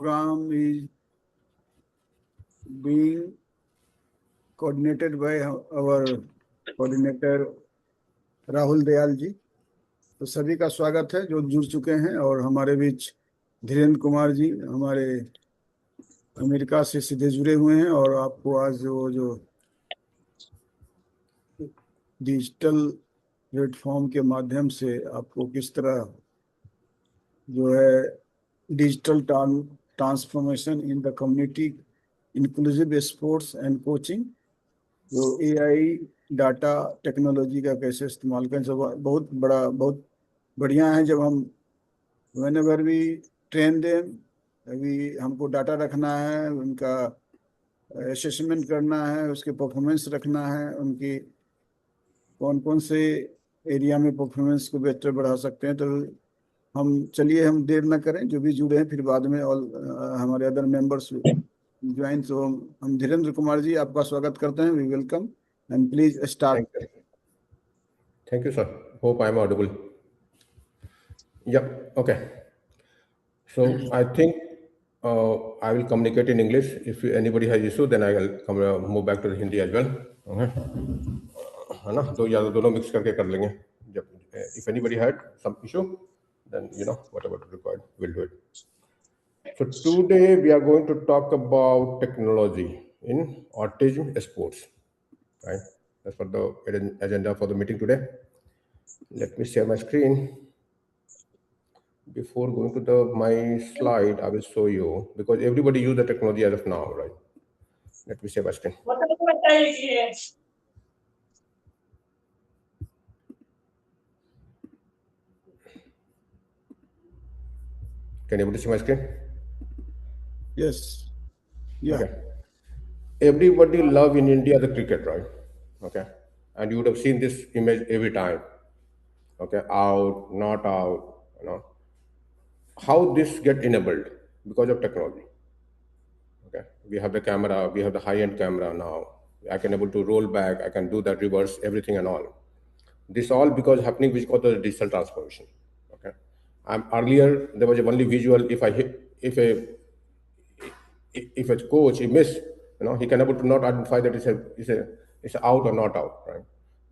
program is being coordinated by our coordinator Rahul Dayal ji. तो सभी का स्वागत है जो जुड़ चुके हैं, और हमारे बीच धीरेन्द्र कुमार जी हमारे अमेरिका से सीधे जुड़े हुए हैं, और आपको आज वो जो डिजिटल प्लेटफॉर्म के माध्यम से आपको किस तरह जो है digital transformation in the community inclusive sports and coaching, जो एआई डाटा टेक्नोलॉजी का कैसे इस्तेमाल करें, सब बहुत बढ़िया है। जब हम whenever we train them, अभी हमको डाटा रखना है, उनका असेसमेंट करना है, उसके परफॉर्मेंस रखना है, उनकी कौन कौन से एरिया में परफॉर्मेंस को बेहतर बढ़ा सकते हैं। तो चलिए हम देर ना करें, जो भी जुड़े हैं फिर बाद में हमारे अदर मेंबर्स ज्वाइन। तो हम धीरेन्द्र कुमार जी आपका स्वागत करते हैं। We welcome and please start. Thank you, sir. Hope I am audible. Yep. Okay. So I think I will communicate in English. If anybody has issue, then I will move back to the Hindi as well. Okay. है ना, तो या तो दोनों mix करके कर लेंगे। जब if anybody had some issue, then whatever required, we'll do it. So today we are going to talk about technology in autism sports. Right. That's what the agenda for the meeting today. Let me share my screen. Before going to my slide, I will show you, because everybody use the technology as of now, right? Let me share my screen. Can everybody see my screen? Yes. Yeah. Okay. Everybody love in India the cricket, right? Okay. And you would have seen this image every time. Okay. Out, not out, How this get enabled? Because of technology. Okay. We have the camera, we have the high-end camera now. I can able to roll back, I can do that reverse, everything and all. This all because happening because of the digital transformation. Okay. Earlier there was only visual. If a coach he miss, he can able to not identify that it's a out or not out, right?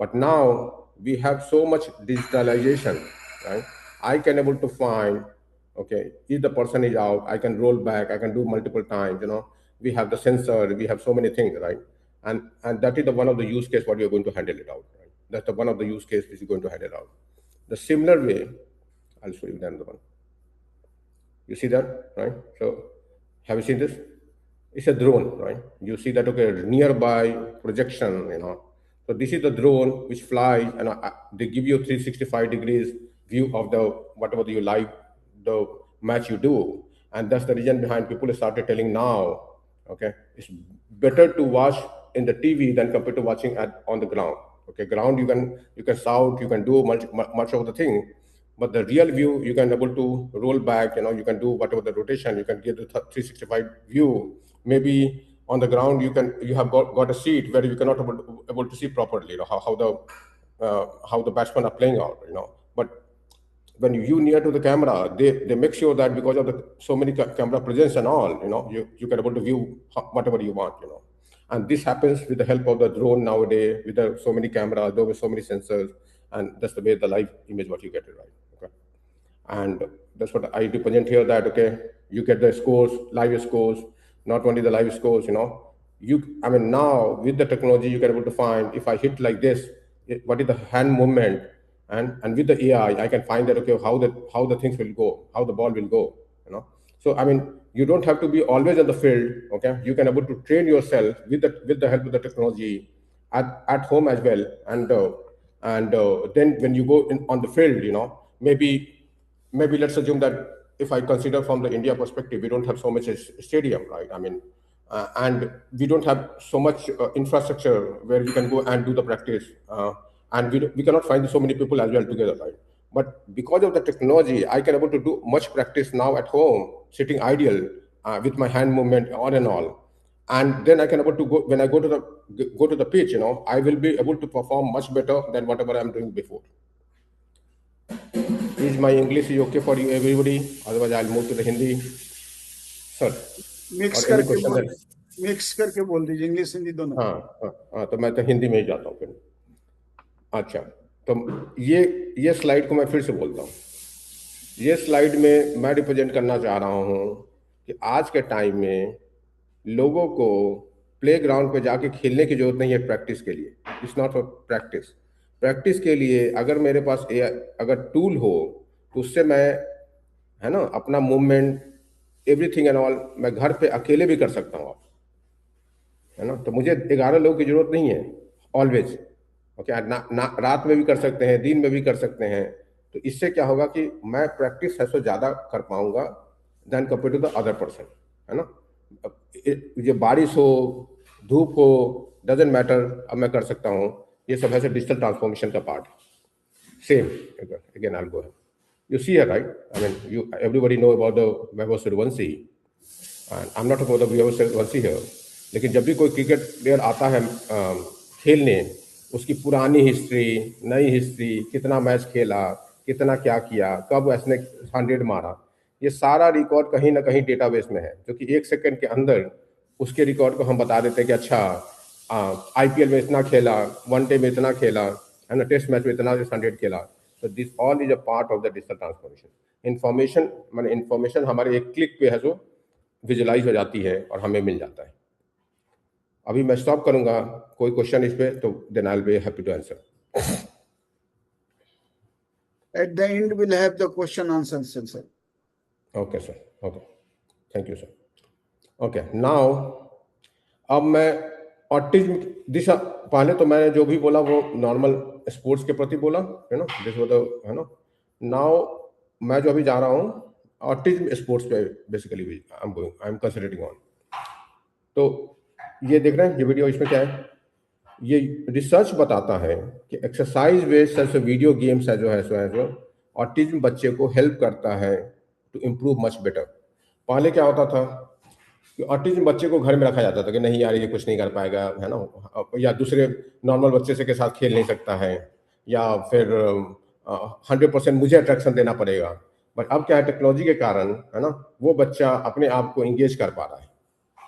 But now we have so much digitalization, right? I can able to find, okay, if the person is out, I can roll back, I can do multiple times, we have the sensor, we have so many things, right? And that is the one of the use case what you're going to handle it out, right? That's the one of the use case which you're going to handle out. The similar way, I'll show you the other one. You see that, right? So have you seen this? It's a drone, right? You see that, okay, nearby projection, So this is the drone which flies, and they give you 365 degrees view of the whatever you live, the match you do. And that's the reason behind people started telling now, okay, it's better to watch in the TV than compared to watching on the ground. Okay, ground you can shout, you can do much of the thing, but the real view you can able to roll back, you can do whatever the rotation, you can get the 365 view. Maybe on the ground you have got a seat where you cannot able to see properly, how the batsmen are playing out, But when you near to the camera, they make sure that because of the so many camera presence and all, you can able to view whatever you want, And this happens with the help of the drone nowadays, with so many cameras, there were so many sensors, and that's the way the live image what you get it, right? Okay. And that's what I represent here, that, okay, you get the scores, live scores, not only the live scores, now with the technology, you can able to find, if I hit like this, what is the hand movement, and with the AI, I can find that, okay, how the things will go, how the ball will go, So, you don't have to be always in the field, okay? You can able to train yourself with the help of the technology at home as well. And then when you go on the field, maybe let's assume that if I consider from the India perspective, we don't have so much stadium, right? And we don't have so much infrastructure where we can go and do the practice. And we cannot find so many people as well together, right? But because of the technology, I can able to do much practice now at home, sitting ideal with my hand movement on and all. And then I can able to go, when I go to the pitch, I will be able to perform much better than whatever I'm doing before. Is my English is okay for you, everybody? Otherwise, I'll move to the Hindi. Mix और any करके question बोल, है? Mix करके बोल दीजिए, English Hindi दोनों। हाँ हाँ हाँ, तो मैं तो हिंदी में ही जाता हूँ फिर। अच्छा, तो ये स्लाइड को मैं फिर से बोलता हूँ। ये स्लाइड में मैं रिप्रेजेंट करना चाह रहा हूँ कि आज के टाइम में लोगों को प्ले ग्राउंड पे जाके खेलने की जरूरत नहीं है प्रैक्टिस के लिए। It's not for practice. Practice के लिए अगर मेरे पास अगर टूल हो तो उससे मैं, है ना, अपना मूवमेंट, एवरीथिंग एंड ऑल मैं घर पे अकेले भी कर सकता हूँ, है ना। तो मुझे 11 लोगों की जरूरत नहीं है ऑलवेज। ओके, रात में भी कर सकते हैं, दिन में भी कर सकते हैं। तो इससे क्या होगा कि मैं प्रैक्टिस है सो ज़्यादा कर पाऊंगा then compare to the other person, है ना। अब ये बारिश हो, धूप हो, डजेंट मैटर, अब मैं कर सकता हूँ। ये सब है डिजिटल ट्रांसफॉर्मेशन का part. Same again I'll go ahead. You see here, right? I mean, everybody know about the Vaibhav Suryavanshi. I am not about the Suryavanshi here. लेकिन जब भी कोई क्रिकेट प्लेयर आता है खेलने, उसकी पुरानी हिस्ट्री, नई हिस्ट्री, कितना मैच खेला, कितना क्या किया, कब उसने 100 मारा, ये सारा रिकॉर्ड कहीं ना कहीं डेटाबेस में है, जो कि 1 सेकंड के अंदर उसके रिकॉर्ड को हम बता देते हैं कि अच्छा आईपीएल में इतना खेला, वनडे में इतना खेला, है ना, टेस्ट मैच में इतना 100 खेला। तो this all is a part of the digital transformation. Information मैंने इन्फॉर्मेशन हमारे एक क्लिक पे है जो विजुलाइज हो जाती है और हमें मिल जाता है। अभी मैं स्टॉप करूंगा, कोई क्वेश्चन इस पे तो then I will be happy to answer. At the end, we'll have the question answer session. Okay sir, okay, thank you sir. Okay, now अब मैं ऑटिज्म दिशा, पहले तो मैंने जो भी बोला वो नॉर्मल स्पोर्ट्स के प्रति बोला, है ना, दिस वाज द, है ना। नाउ मैं जो अभी जा रहा हूँ ऑटिज्म स्पोर्ट्स पे basically I am concentrating on. तो ये देख रहे हैं ये वीडियो, इसमें क्या है, ये रिसर्च बताता है कि एक्सरसाइज बेस्ड ऐसे वीडियो गेम्स है जो ऑटिज्म बच्चे को हेल्प करता है टू इम्प्रूव मच बेटर। पहले क्या होता था कि ऑटिज्म बच्चे को घर में रखा जाता था कि नहीं यार ये कुछ नहीं कर पाएगा, है ना, या दूसरे नॉर्मल बच्चे से के साथ खेल नहीं सकता है, या फिर 100% मुझे अट्रैक्शन देना पड़ेगा। बट अब क्या है, टेक्नोलॉजी के कारण, है ना, वो बच्चा अपने आप को इंगेज कर पा रहा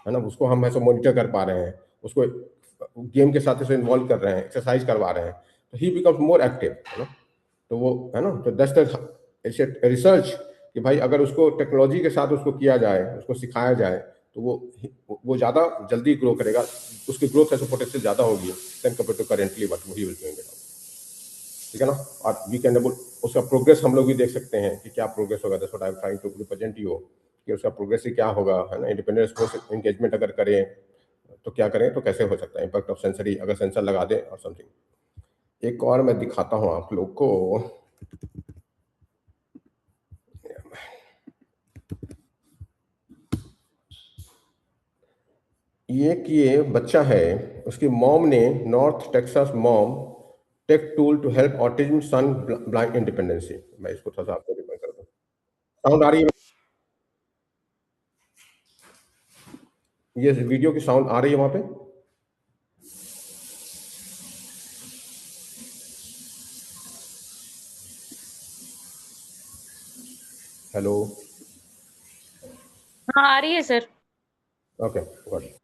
है ना, उसको हम ऐसे मॉनिटर कर पा रहे हैं, उसको गेम के साथ ऐसे इन्वॉल्व कर रहे हैं, एक्सरसाइज करवा रहे हैं, तो ही बिकम्स मोर एक्टिव, है ना। तो वो, है ना, तो दैट्स द रिसर्च कि भाई अगर उसको टेक्नोलॉजी के साथ उसको किया जाए, उसको सिखाया जाए, तो वो ज़्यादा जल्दी ग्रो करेगा, उसकी ग्रोथ ऐसे पोटेंशियल ज़्यादा होगी then compare to currently what he will doing. ठीक है ना। और वी कैन एबल उसका प्रोग्रेस हम लोग भी देख सकते हैं कि क्या प्रोग्रेस होगा। That's what I am trying to represent you, कि उसका प्रोग्रेस ही क्या होगा, है ना। इंडिपेंडेंट स्पोर्ट्स एंगेजमेंट अगर करें तो क्या करें, तो कैसे हो सकता है इम्पैक्ट ऑफ सेंसरी, अगर सेंसर लगा दें और समथिंग। एक और मैं दिखाता हूँ आप लोग को, ये बच्चा है, उसकी मॉम ने, North Texas mom, tech tool to help autism son blind independency. मैं इसको थोड़ा सा आपको रिकॉर्ड करता हूँ। साउंड आ रही है? ये वीडियो की साउंड आ रही है वहां पे? हेलो? हाँ आ रही है sir. Okay, got it.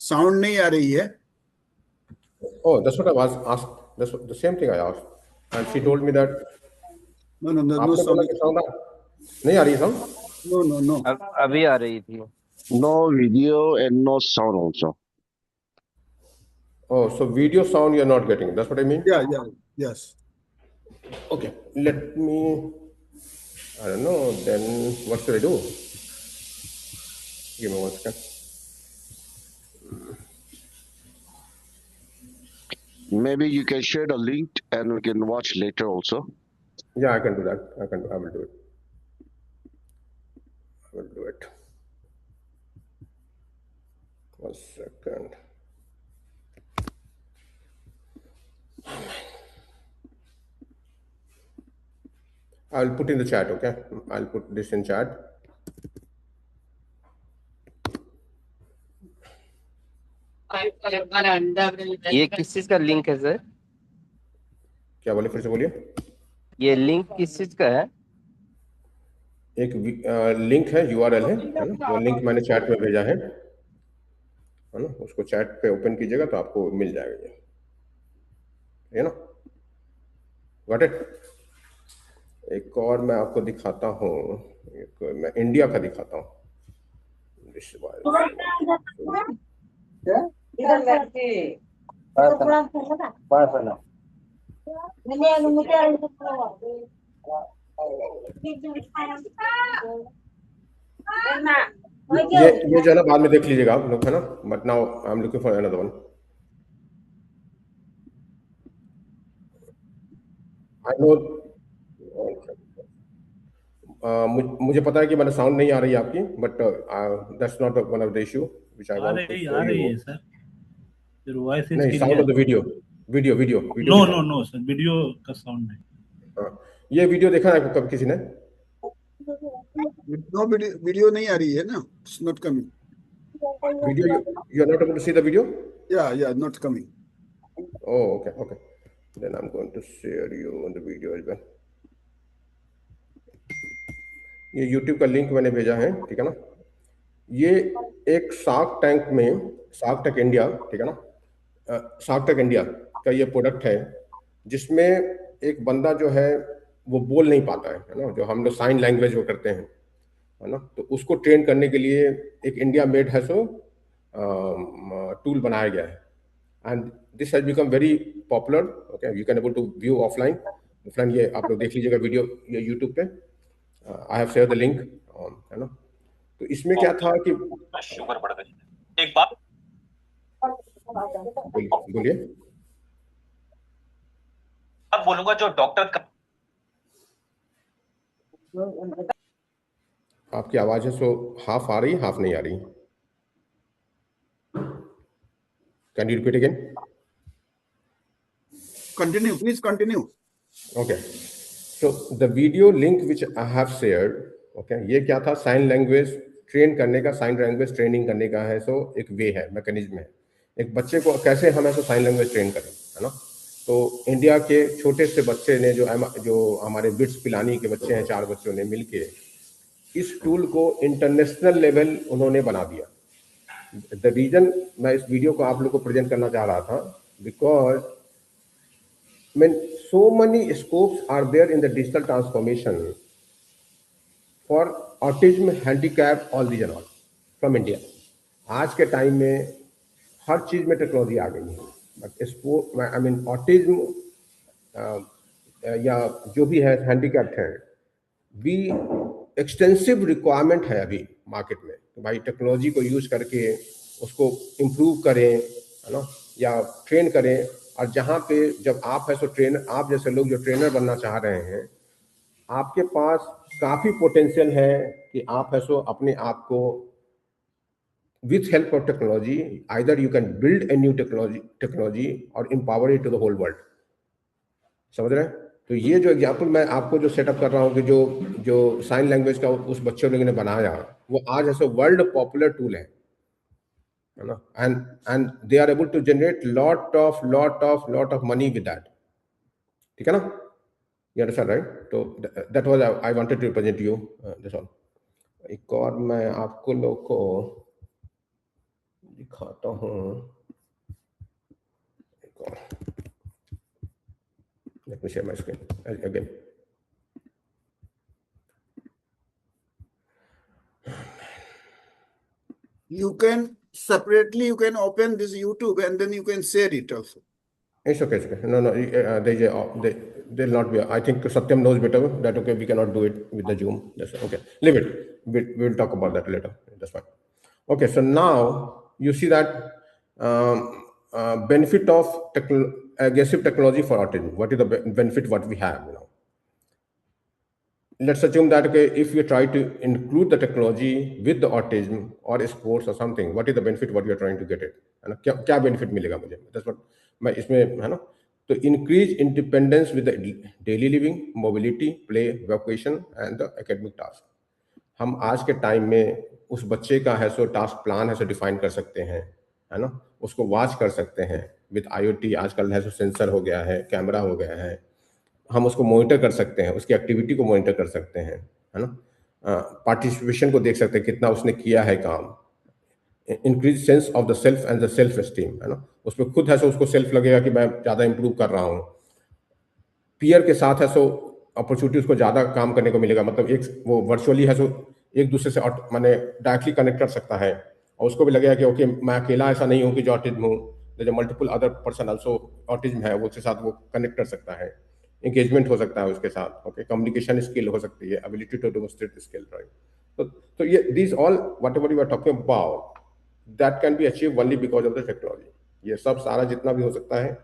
Sound नहीं आ रही है? Oh, that's what I was asked. That's the same thing I asked, and she told me that No, no, no, no आपने बोला sound. कि साउंड नहीं आ रही साउंड. No, no, no. अभी आ रही थी. No video and no sound also. Oh, so video sound you're not getting. That's what I mean. Yeah, yeah, yes. Okay, let me. I don't know. Then what should I do? Give me 1 second. Maybe you can share the link and we can watch later also. Yeah, I can do that. I will do it. I will do it. 1 second. I'll put in the chat. Okay, I'll put this in chat. ये किस चीज का link है sir? क्या बोले, फिर से बोलिए. ये लिंक किस चीज का है? एक लिंक है, URL है ना. वो लिंक मैंने चैट में भेजा है ना. उसको चैट पे ओपन कीजिएगा तो आपको मिल जाएगा ये, है ना. Got it. एक और मैं आपको दिखाता हूँ. एक मैं इंडिया का दिखाता हूँ. ये जो है ना, बाद में देख लीजिएगा आप लोग, है ना. But now I am looking for another one. I know. मुझे पता है कि मैंने साउंड नहीं आ रही है आपकी, but that's not one of the issue which I want to show रही यू. है सर. फिर वॉइस इज नहीं, sound of the video. Video no sir, video का साउंड नहीं. ये वीडियो देखा है कब किसी ने? No video नहीं आ रही है ना. It's not coming. Video, you are not able to see the video? Yeah, not coming. Oh, okay. Then I'm going to share you on the video as well. ये YouTube का link मैंने भेजा है, ठीक है ना. ये एक शार्क टैंक इंडिया, ठीक है ना. शार्क टैंक इंडिया का ये प्रोडक्ट है जिसमें एक बंदा जो है वो बोल नहीं पाता है ना. जो हम लोग साइन लैंग्वेज वो करते हैं, है ना. तो उसको ट्रेन करने के लिए एक इंडिया मेड है सो टूल बनाया गया है. And this has become very popular. Okay, you can able to view offline. ये आप लोग देख लीजिएगा वीडियो ये यूट्यूब पे. I have share the link, है ना. तो इसमें क्या था कि शुगर बढ़ गई. एक बात बोलिए. अब बोलूंगा जो डॉक्टर का आपकी आवाज है सो हाफ आ रही, हाफ नहीं आ रही. Can you repeat again? Continue, please continue. Okay, so the video link which I have shared, okay, ये क्या था? साइन लैंग्वेज ट्रेन करने का, साइन लैंग्वेज ट्रेनिंग करने का है. सो एक वे है, मैकेनिज्म है. एक बच्चे को कैसे हम ऐसा साइन लैंग्वेज ट्रेन करें, है ना. तो इंडिया के छोटे से बच्चे ने जो हमारे बिट्स पिलानी के बच्चे हैं, 4 बच्चों ने मिलके इस टूल को इंटरनेशनल लेवल उन्होंने बना दिया. द रीजन मैं इस वीडियो को आप लोग को प्रेजेंट करना चाह रहा था, because when so many scopes are there in the digital transformation for autism, handicap, all these and all from India. आज के टाइम में हर चीज में टेक्नोलॉजी आ गई है. But sport, I mean autism या जो भी है हैंडीकैप है, भी एक्सटेंसिव रिक्वायरमेंट है अभी मार्केट में. तो भाई टेक्नोलॉजी को यूज करके उसको इम्प्रूव करें, है ना, या ट्रेन करें. और जहाँ पे जब आप है सो ट्रेनर, आप जैसे लोग जो ट्रेनर बनना चाह रहे हैं, आपके पास काफ़ी पोटेंशियल है कि आप है सो अपने आप को with help of technology either you can build a new technology और empower it to the whole world. समझ रहे हैं? तो ये जो एग्जाम्पल मैं आपको जो सेटअप कर रहा हूँ कि जो साइन लैंग्वेज का उस बच्चे लोगों ने बनाया, वो आज ऐसे वर्ल्ड पॉपुलर टूल है ना. and they are able to generate lot of money with that. ठीक है ना? You understand, right? So that was I wanted to present to you. That's all. एक और मैं आपको लोग को दिखाता हूँ. एक God. Let me share my screen again. You can separately, you can open this YouTube and then you can share it also. It's okay, it's okay. No, they'll not be. I think Satyam knows better that, okay, we cannot do it with the Zoom. That's okay. Leave it. We'll talk about that later. That's fine. Okay, so now you see that benefit of aggressive technology for autism. What is the benefit what we have, Let's assume that, okay, if you try to include the technology with the autism or sports or something, what is the benefit what you are trying to get it, है ना? क्या benefit मिलेगा मुझे? That's what मैं इसमें, है ना? तो increase independence with the daily living, mobility, play, vocation and the academic task. हम आज के टाइम में उस बच्चे का है सो टास्क प्लान है सो डिफाइन कर सकते हैं, है ना? उसको वॉच कर सकते हैं विद IoT। आजकल है सो सेंसर हो गया है, कैमरा हो गया है, हम उसको मॉनिटर कर सकते हैं, उसकी एक्टिविटी को मॉनिटर कर सकते हैं, है ना? पार्टिसिपेशन को देख सकते हैं कितना उसने किया है काम। Increase sense of the self and the self esteem, है ना? उसमें खुद है सो उसको सेल्फ लगेगा कि मैं ज़्यादा इंप्रूव कर रहा हूँ। पीयर के साथ है सो अपॉर्चुनिटी उसको ज़्यादा काम करने को मिलेगा, मतलब एक वो वर्चुअली है सो एक दूसरे से माने डायरेक्टली कनेक्ट कर सकता है, और उसको भी लगेगा कि ओके मैं अकेला ऐसा नहीं हूँ कि जो ऑटिज्म हूँ, जो multiple other person also autism है, वो उसके साथ वो कनेक्ट कर सकता है, एंगेजमेंट हो सकता है उसके साथ, ओके, कम्युनिकेशन स्किल हो सकती है, ability to demonstrate skill, right? तो ये this all whatever you are talking about that can be achieve only because of the technology. ये सब सारा जितना भी हो सकता है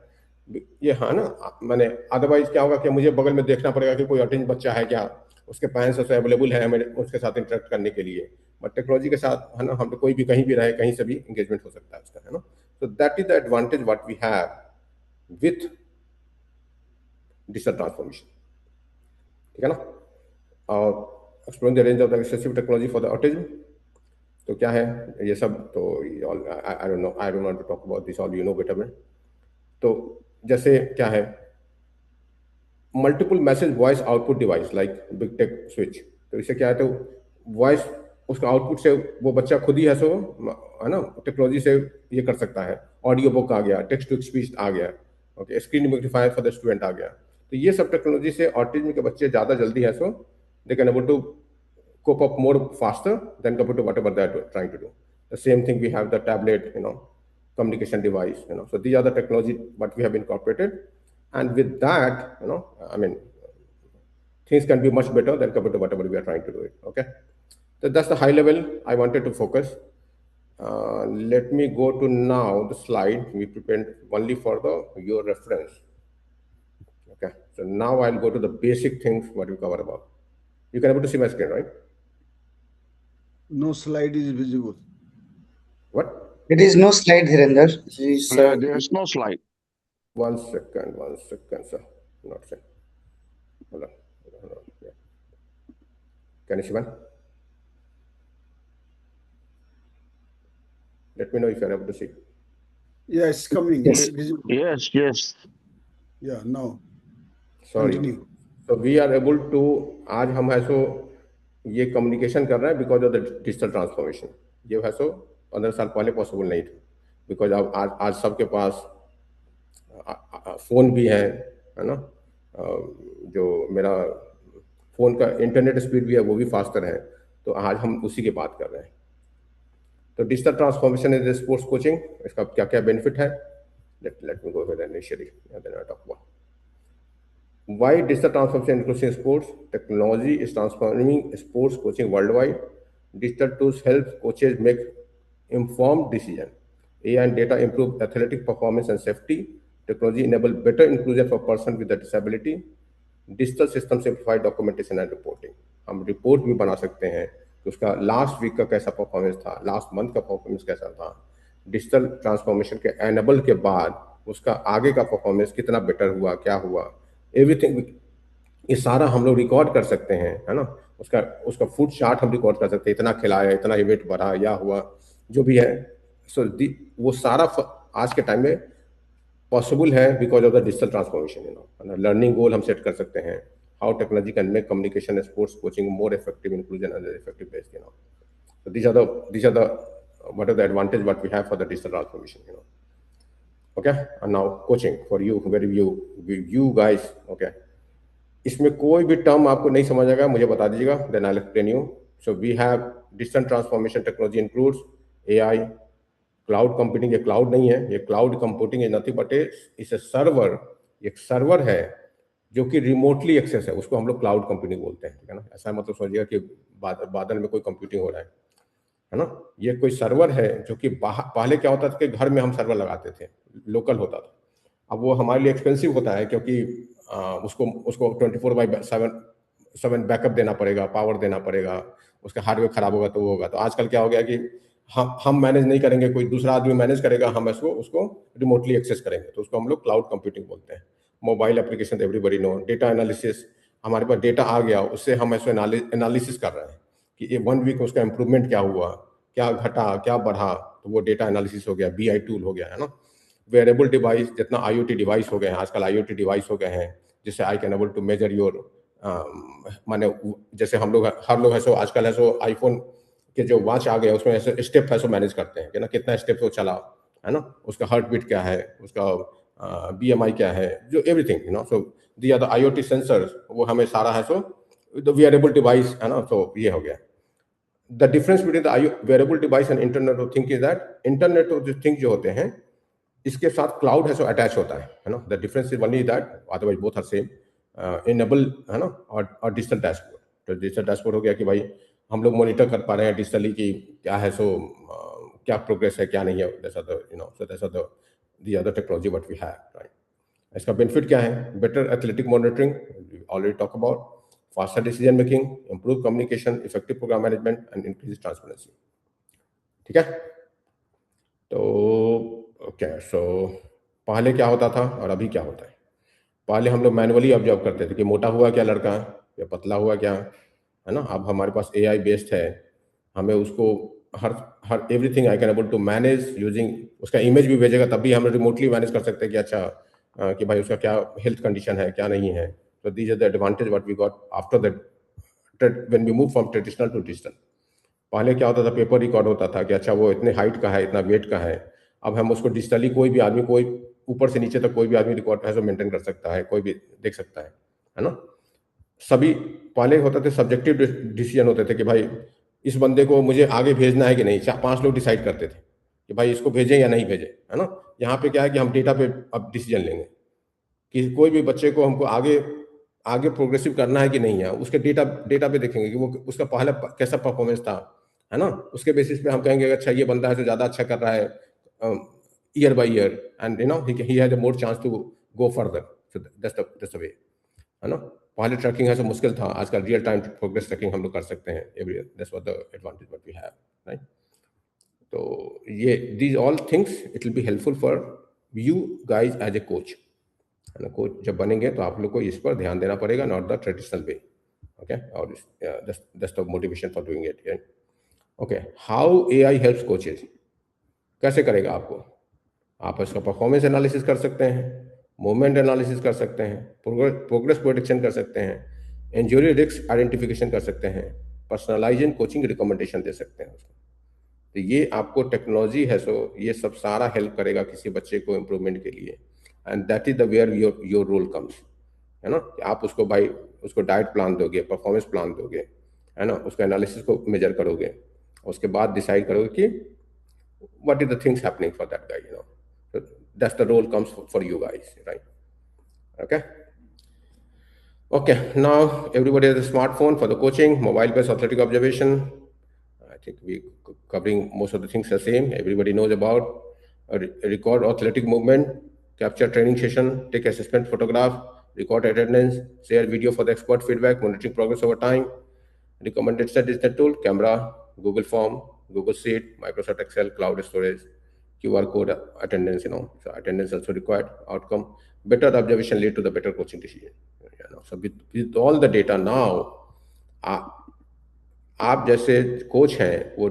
ये, हाँ ना, मैंने अदरवाइज क्या होगा कि मुझे बगल में देखना पड़ेगा कि कोई ऑटिज्म बच्चा है क्या, उसके पेरेंट्स उससे अवेलेबल है मेरे उसके साथ इंटरेक्ट करने के लिए, बट टेक्नोलॉजी के साथ, है ना, हम तो कोई भी कहीं भी रहे कहीं से भी एंगेजमेंट हो सकता है उसका, है ना? So that is the advantage what we have with digital transformation, ठीक है ना? और exploring the range of the excessive technology for the autism, तो क्या है ये सब, तो I don't want to talk about this, all you know better. तो जैसे क्या है, multiple message voice output device like big tech switch, तो इससे क्या है, तो वॉइस उसका आउटपुट से वो बच्चा खुद ही है सो, है ना, टेक्नोलॉजी से ये कर सकता है। ऑडियो बुक आ गया, टेक्स्ट टू स्पीच आ गया, okay, screen magnifier for the student आ गया। तो ये सब टेक्नोलॉजी से ऑटिज्म के बच्चे ज़्यादा जल्दी है so they can able to cope up more faster than compared to whatever they are trying to do. The same thing, we have the tablet, communication device, so these are the technology what we have incorporated, and with that, I mean, things can be much better than compared to whatever we are trying to do it, okay? So that's the high level I wanted to focus. Let me go to now the slide we prepared only for your reference, okay? So now I'll go to the basic things what we cover about. You can able to see my screen, right? No slide is visible. What? There is no slide, Dhirendra. There's no slide. One second, sir. Not sir. Hold on. Yeah. Can you see one? Let me know if you're able to see. Yeah, it's coming. Yes. It's visible. Yes. Yeah, now. Sorry. Continue. So we are able to, आज हम है सो ये communication कर रहे हैं because of the digital transformation. ये है सो 15 साल पहले पॉसिबल नहीं था, बिकॉज अब आज सबके पास फ़ोन भी है ना? जो मेरा फ़ोन का इंटरनेट स्पीड भी है वो भी फास्टर है, तो आज हम उसी की बात कर रहे हैं। तो digital transformation is sports coaching, इसका क्या क्या बेनिफिट है, let me go ahead initially then I talk about why digital transformation including sports. Technology is transforming sports coaching worldwide. Digital tools help coaches make informed decisions. AI and data improve athletic performance and safety. Technology enable better inclusion for person with a disability. Digital system simplify documentation and reporting. हम report भी बना सकते हैं कि उसका last week का कैसा performance था, लास्ट मंथ का परफॉर्मेंस कैसा था। डिजिटल ट्रांसफॉर्मेशन के एनेबल के बाद उसका आगे का परफॉर्मेंस कितना बेटर हुआ, क्या हुआ, एवरीथिंग ये सारा हम लोग रिकॉर्ड कर सकते हैं, है ना? उसका फूड चार्ट हम रिकॉर्ड कर सकते हैं, इतना खिलाया, इतना वेट बढ़ा या हुआ, जो भी है। सो वो सारा आज के टाइम में पॉसिबल है because of the digital transformation. Learning goal हम सेट कर सकते हैं, how technology can make communication sports coaching more effective, inclusion and effective based, So these are the what are the advantage what we have for the digital transformation, Okay, and now coaching for you, where you guys, okay. इसमें कोई भी term आपको नहीं समझ आएगा मुझे बता दीजिएगा, then I'll explain you. So we have digital transformation technology includes AI, cloud computing. ये cloud नहीं है, ये cloud computing is nothing but it's a server. एक सर्वर है जो कि रिमोटली एक्सेस है, उसको हम लोग क्लाउड कंप्यूटिंग बोलते हैं, ठीक है ना। ऐसा मतलब समझिएगा कि बादल में कोई कंप्यूटिंग हो रहा है ना। ये कोई सर्वर है जो कि पहले क्या होता था कि घर में हम सर्वर लगाते थे, लोकल होता था। अब वो हमारे लिए एक्सपेंसिव होता है क्योंकि उसको 24/7 बैकअप देना पड़ेगा, पावर देना पड़ेगा, उसका हार्डवेयर खराब होगा तो वो होगा। तो आजकल क्या हो गया कि हम मैनेज नहीं करेंगे, कोई दूसरा आदमी मैनेज करेगा, हम उसको रिमोटली एक्सेस करेंगे, तो उसको हम लोग क्लाउड कंप्यूटिंग बोलते हैं। Mobile application everybody know, data analysis, हमारे पास डेटा आ गया, उससे हम ऐसे एनालिसिस कर रहे हैं कि ये 1 वीक उसका इंप्रूवमेंट क्या हुआ, क्या घटा, क्या बढ़ा, तो वो डेटा एनालिसिस हो गया, BI टूल हो गया, है ना। वेरेबल डिवाइस, जितना IoT डिवाइस हो गए हैं आजकल, IoT डिवाइस हो गए हैं, जिससे I can able to measure your, माने जैसे हर लोग है सो आजकल है सो आईफोन के जो वॉच आ गया उसमें ऐसे स्टेप है सो मैनेज करते हैं कि ना कितना स्टेप वो चला, है ना, उसका हार्ट बीट क्या है, उसका BMI क्या है, जो everything, you know. So the are the IoT sensors, वो हमें सारा है सो द वेरेबल डिवाइस, है ना। तो ये हो गया। The difference between the wearable device and internet of thing is that internet of thing जो होते हैं इसके साथ क्लाउड है सो अटैच होता है ना। The difference is only that, otherwise both are same. Enable, है ना, और डिजिटल डैशबोर्ड। तो डिजिटल डैशबोर्ड हो गया कि भाई हम लोग मॉनिटर कर पा रहे हैं डिजिटली कि क्या है सो क्या प्रोग्रेस है, क्या नहीं है। That's the, you know, so that's the other technology what we have, right. इसका बेनिफिट क्या है? Better athletic monitoring, already talk about, faster decision making, improve communication, effective programme management and increase transparency. ठीक है, तो okay. सो पहले क्या होता था और अभी क्या होता है? पहले हम लोग मैनुअली ऑब्जर्व करते थे कि मोटा हुआ क्या लड़का या पतला हुआ क्या, है ना। अब हमारे पास AI बेस्ड है, हमें उसको हर everything I can able to manage using, उसका इमेज भी भेजेगा तब भी हम रिमोटली मैनेज कर सकते हैं कि अच्छा कि भाई उसका क्या हेल्थ कंडीशन है, क्या नहीं है। तो these are the advantage what we got after that when we move from traditional to digital. पहले क्या होता था, पेपर रिकॉर्ड होता था कि अच्छा वो इतने हाइट का है, इतना वेट का है। अब हम उसको डिजिटली कोई भी आदमी, कोई ऊपर से नीचे तक कोई भी आदमी रिकॉर्ड है जो मेंटेन कर सकता है, कोई भी देख सकता है ना। सभी पहले होता थे सब्जेक्टिव डिसीजन होते थे कि भाई इस बंदे को मुझे आगे भेजना है कि नहीं, 4-5 लोग डिसाइड करते थे कि भाई इसको भेजें या नहीं भेजें, है ना। यहाँ पे क्या है कि हम डेटा पे अब डिसीजन लेंगे कि कोई भी बच्चे को हमको आगे प्रोग्रेसिव करना है कि नहीं है, उसके डेटा पे देखेंगे कि वो उसका पहला कैसा परफॉर्मेंस था, है ना। उसके बेसिस पे हम कहेंगे अच्छा ये बंदा है जो ज़्यादा अच्छा कर रहा है year by year, and you know he has a more chance to go further. So that's the way, है ना। पहले ट्रैकिंग है तो मुश्किल था, आजकल रियल टाइम प्रोग्रेस ट्रैकिंग हम लोग कर सकते हैं every, that's what the advantage what we have, right. तो ये these all things it will be helpful for you guys as a coach, है ना। कोच जब बनेंगे तो आप लोग को इस पर ध्यान देना पड़ेगा, not the traditional way, okay. और that's the motivation for doing it, okay. How AI helps coaches, कैसे करेगा आपको? आप इसका परफॉर्मेंस एनालिसिस कर सकते हैं, मूवमेंट एनालिसिस कर सकते हैं, प्रोग्रेस प्रोडिक्शन कर सकते हैं, इंजरी रिस्क आइडेंटिफिकेशन कर सकते हैं, पर्सनलाइजेशन कोचिंग रिकमेंडेशन दे सकते हैं उसको। तो ये आपको टेक्नोलॉजी है सो ये सब सारा हेल्प करेगा किसी बच्चे को इम्प्रूवमेंट के लिए, and that is the where your role comes, है ना। आप उसको भाई उसको डाइट प्लान दोगे, परफॉर्मेंस प्लान दोगे, है ना, उसका एनालिसिस को मेजर करोगे, उसके बाद डिसाइड करोगे कि what is the things happening for that guy, you know. So that's the role comes for you guys, right? Okay, now everybody has a smartphone for the coaching, mobile based athletic observation. I think we covering most of the things the same, everybody knows about. Record athletic movement, capture training session, take assessment photograph, record attendance, share video for the expert feedback, monitoring progress over time. Recommended set is the tool, camera, Google Form, Google Sheet, Microsoft Excel, cloud storage, QR code, attendance, you know. So attendance also required. Outcome, better observation lead to the better coaching decision. You know, so with all the data now, आप जैसे coach हैं वो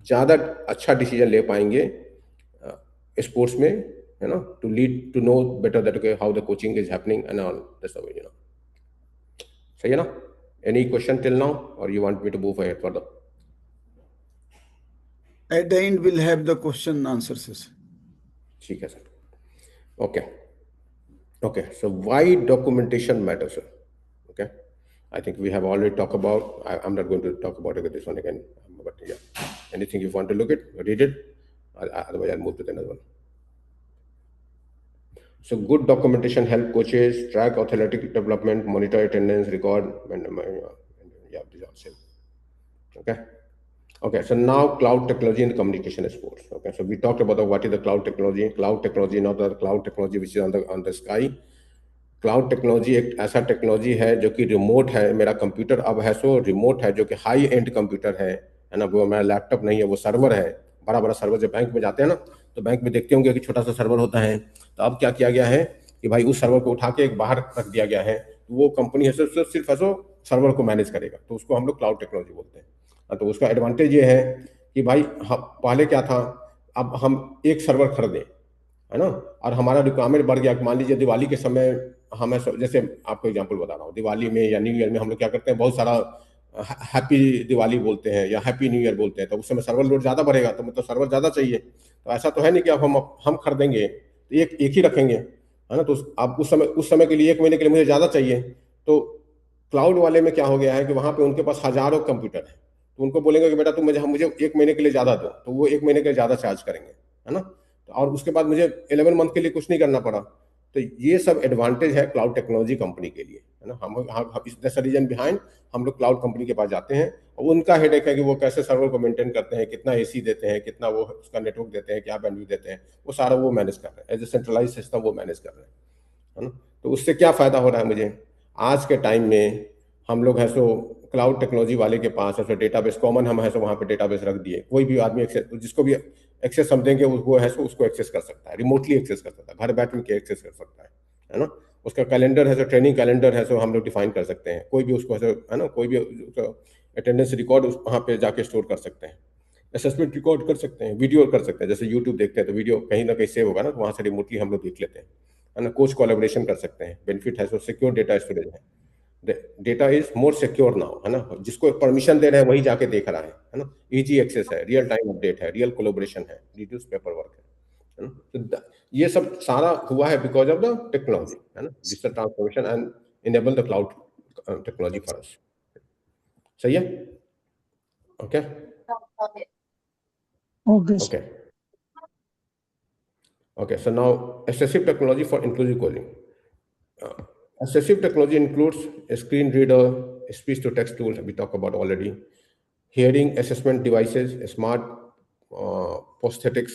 ज़्यादा अच्छा decision ले पाएंगे sports में, है ना, to lead to know better that okay how the coaching is happening and all that's the way, you know. सही है ना? Any question till now, or you want me to move ahead further? At the end, we'll have the question and answer session. ठीक है sir. Okay, so why documentation matters, sir? Okay, I think we have already talked about. I'm not going to talk about this one again. But yeah, anything you want to look at, read it. Otherwise, I'll move to the another one. So good documentation help coaches track athletic development, monitor attendance, record. Yeah, these are same. Okay. Okay, so now cloud technology and communication sports. Okay, so we talked about what is the cloud technology. Cloud technology, not the cloud technology which is on the sky. Cloud technology एक ऐसा technology है जो कि remote है. मेरा computer अब है सो remote है, जो कि हाई एंड कंप्यूटर है ना. वो मेरा लैपटॉप नहीं है, वो सर्वर है. बड़ा बड़ा सर्वर. जब बैंक में जाते हैं ना, तो बैंक में देखते होंगे कि छोटा सा सर्वर होता है. तो अब क्या किया गया है कि भाई उस सर्वर को उठा के एक बाहर रख दिया गया है. वो कंपनी है सिर्फ ऐसो सर्वर को मैनेज करेगा. तो उसको हम लोग क्लाउड टेक्नोलॉजी बोलते हैं. तो उसका एडवांटेज ये है कि भाई पहले क्या था, अब हम एक सर्वर खरीदें, है ना, और हमारा रिक्वायरमेंट बढ़ गया. मान लीजिए दिवाली के समय हमें, जैसे आपको एग्जांपल बता रहा हूँ, दिवाली में या न्यू ईयर में हम लोग क्या करते हैं, बहुत सारा हैप्पी दिवाली बोलते हैं या हैप्पी न्यू ईयर बोलते हैं. तो उस समय सर्वर लोड ज़्यादा बढ़ेगा, तो मतलब सर्वर ज़्यादा चाहिए. तो ऐसा तो है नहीं कि अब हम खरीदेंगे तो एक ही रखेंगे, है ना. तो अब उस समय के लिए 1 महीने के लिए मुझे ज़्यादा चाहिए. तो क्लाउड वाले में क्या हो गया है कि वहाँ पे उनके पास हज़ारों कंप्यूटर है. तो उनको बोलेंगे कि बेटा तुम मुझे 1 महीने के लिए ज़्यादा दो, तो वो 1 महीने के लिए ज़्यादा चार्ज करेंगे, है ना. और उसके बाद मुझे 11 मंथ के लिए कुछ नहीं करना पड़ा. तो ये सब एडवांटेज है क्लाउड टेक्नोलॉजी कंपनी के लिए, है ना. हम इस रीजन बिहाइंड हम लोग क्लाउड कंपनी के पास जाते हैं, और उनका हेडेक है कि वो कैसे सर्वर को मेंटेन करते हैं, कितना एसी देते हैं, कितना वो उसका नेटवर्क देते हैं, क्या बैंडविड्थ देते हैं, वो सारा वो मैनेज कर रहे हैं. एज ए सेंट्रलाइज सिस्टम वो मैनेज कर रहे हैं, है ना. तो उससे क्या फायदा हो रहा है मुझे आज के टाइम में, हम लोग है सो क्लाउड टेक्नोलॉजी वाले के पास है सो डेटाबेस कॉमन, हम है सो वहाँ पे डेटाबेस रख दिए. कोई भी आदमी जिसको भी एक्सेस हम देंगे वो है सो उसको एक्सेस कर सकता है, रिमोटली एक्सेस कर सकता है, घर बैठ के एक्सेस कर सकता है ना. उसका कैलेंडर है सो ट्रेनिंग कैलेंडर है सो हम लोग डिफाइन कर सकते हैं. कोई भी उसको है ना, कोई भी अटेंडेंस रिकॉर्ड वहाँ पे जाके स्टोर कर सकते हैं, असेसमेंट रिकॉर्ड कर सकते हैं, वीडियो कर सकते हैं. जैसे यूट्यूब देखते हैं तो वीडियो कहीं ना कहीं सेव होगा ना, तो वहाँ से रिमोटली हम लोग देख लेते हैं, है ना. कोच कोलैबोरेशन कर सकते हैं. बेनिफिट है सो सिक्योर डेटा स्टोरेज है. Data is more secure now, है ना. जिसको परमिशन दे रहे हैं वही जाके देख रहा है ना. इजी एक्सेस है, रियल टाइम अपडेट है, रियल कोलैबोरेशन है, रिड्यूस पेपर वर्क है ना. तो ये सब सारा हुआ है बिकॉज ऑफ द टेक्नोलॉजी, है ना. Digital transformation and enable the cloud technology for us. सही है. Okay okay okay. So now assistive technology for inclusive coding. Assistive technology includes a screen reader, a speech-to-text tool we talked about already, hearing assessment devices, smart prosthetics,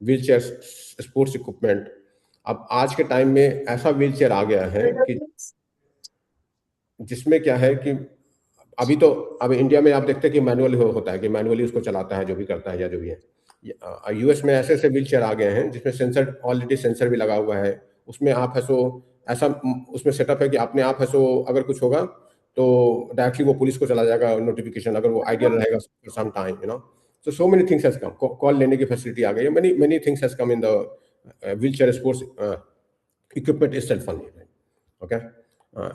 wheelchairs, sports equipment. अब आज के time में ऐसा wheelchair आ गया है कि जिसमें क्या है कि अब इंडिया में आप देखते हैं कि मैनुअल होता है, कि मैनुअली उसको चलाता है जो भी करता है या जो भी है. यूएस में ऐसे व्हीलचेयर आ गए हैं जिसमें सेंसर, ऑलरेडी सेंसर भी लगा हुआ है. उसमें आप है सो ऐसा उसमें सेटअप है कि अपने आप है सो अगर कुछ होगा तो डायरेक्टली वो पुलिस को चला जाएगा नोटिफिकेशन, अगर वो आइडियल रहेगा for some time, you know. So many things has come. Call लेने की फैसिलिटी आ गई है. Many things has come in the wheelchair sports equipment itself only. Okay.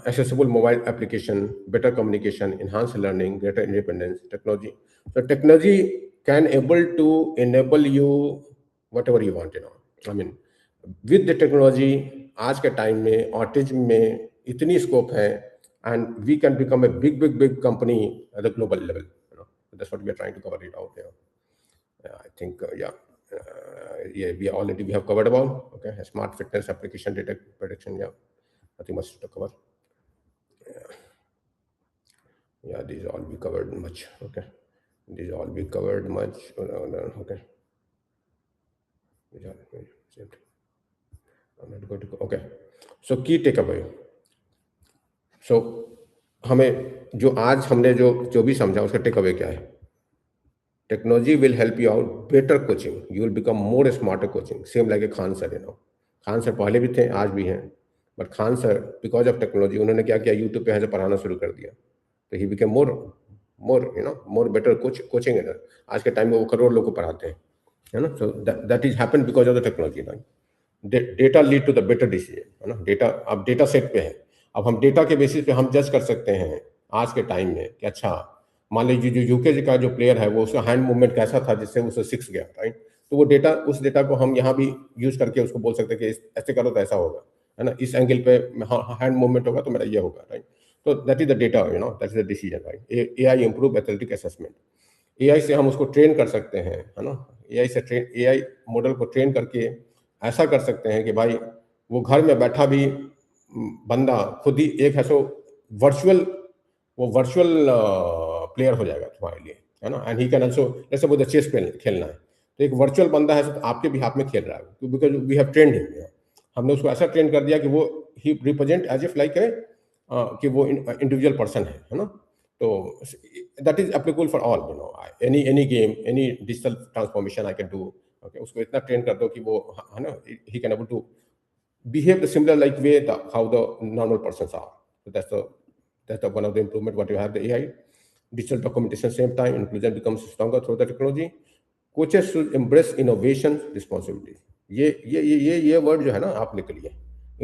Accessible mobile application, better communication, enhanced learning, greater independence, technology. So technology can able to enable you whatever you want, you know. I mean, with the technology, आज के time में autism में इतनी scope है, and we can become a big company at the global level. You know, that's what we are trying to cover it out there. I think we have covered about. Okay, smart fitness application, data prediction. Yeah, nothing much to cover. Yeah, these all we covered much. Okay, these all we covered much. Okay, I'm not going to go. Okay, so key takeaway. So हमें जो आज हमने जो भी समझा उसका takeaway क्या है. Technology will help you out better coaching. You will become more smarter coaching. Same like a Khan sir, you know. Khan sir पहले भी थे, आज भी हैं. But Khan sir, because of technology, उन्होंने क्या किया, YouTube पे ऐसे पढ़ाना शुरू कर दिया. तो he became more better coaching. आज के टाइम में वो करोड़ लोगों को पढ़ाते हैं, है ना. So that is happened because of the technology. Data lead to the better decision, है ना. डेटा अब डेटा सेट पे है. अब हम डेटा के बेसिस पे हम जज कर सकते हैं आज के टाइम में कि अच्छा मान लीजिए जो यूके का जो प्लेयर है वो उसका हैंड मूवमेंट कैसा था जिससे उसे 6 गया, राइट. तो वो डेटा, उस डेटा को हम यहाँ भी यूज करके उसको बोल सकते हैं कि ऐसे करो तो ऐसा होगा, है ना, इस एंगल पे हैंड मूवमेंट होगा तो मेरा ये होगा, राइट। तो that is the data, that is the decision, right. AI improve athletic assessment. AI से हम उसको ट्रेन कर सकते हैं, है ना। AI मॉडल को ट्रेन करके ऐसा कर सकते हैं कि भाई वो घर में बैठा भी बंदा खुद ही एक है सो वर्चुअल प्लेयर हो जाएगा तुम्हारे लिए, है ना। एंड ही कैन ऑल्सो, जैसे वो चेस खेलना है तो एक वर्चुअल बंदा है तो आपके भी हाथ में खेल रहा है, because we have trained him. हमने उसको ऐसा ट्रेन कर दिया कि वो ही रिप्रेजेंट एज इफ लाइक है कि वो इंडिविजुअल पर्सन है ना। तो that is applicable for all, any game, any digital transformation I can do. Okay, उसको इतना ट्रेन कर दो कि वो, है ना, he can able to behave the similar like way how the normal persons are. So that's the one of the improvement what you have the AI. Digital documentation same time, inclusion becomes stronger through the technology. Coaches should embrace innovation responsibility. ये word जो है ना आपने के लिए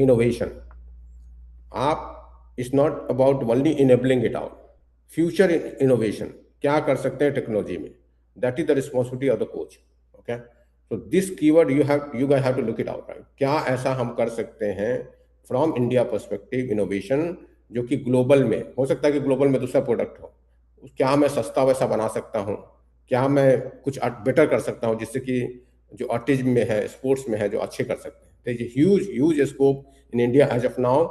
innovation, आप it's not about only enabling it out, future innovation क्या कर सकते हैं टेक्नोलॉजी में, that is the responsibility of the coach. Okay, तो this keyword you guys have to look it out, right. क्या ऐसा हम कर सकते हैं फ्रॉम इंडिया पर्सपेक्टिव इनोवेशन, जो कि ग्लोबल में हो सकता है कि ग्लोबल में दूसरा प्रोडक्ट हो, क्या मैं सस्ता वैसा बना सकता हूँ, क्या मैं कुछ बेटर कर सकता हूँ जिससे कि जो ऑटिज्म में है, स्पोर्ट्स में है, जो अच्छे कर सकते हैं। Huge scope in India as of now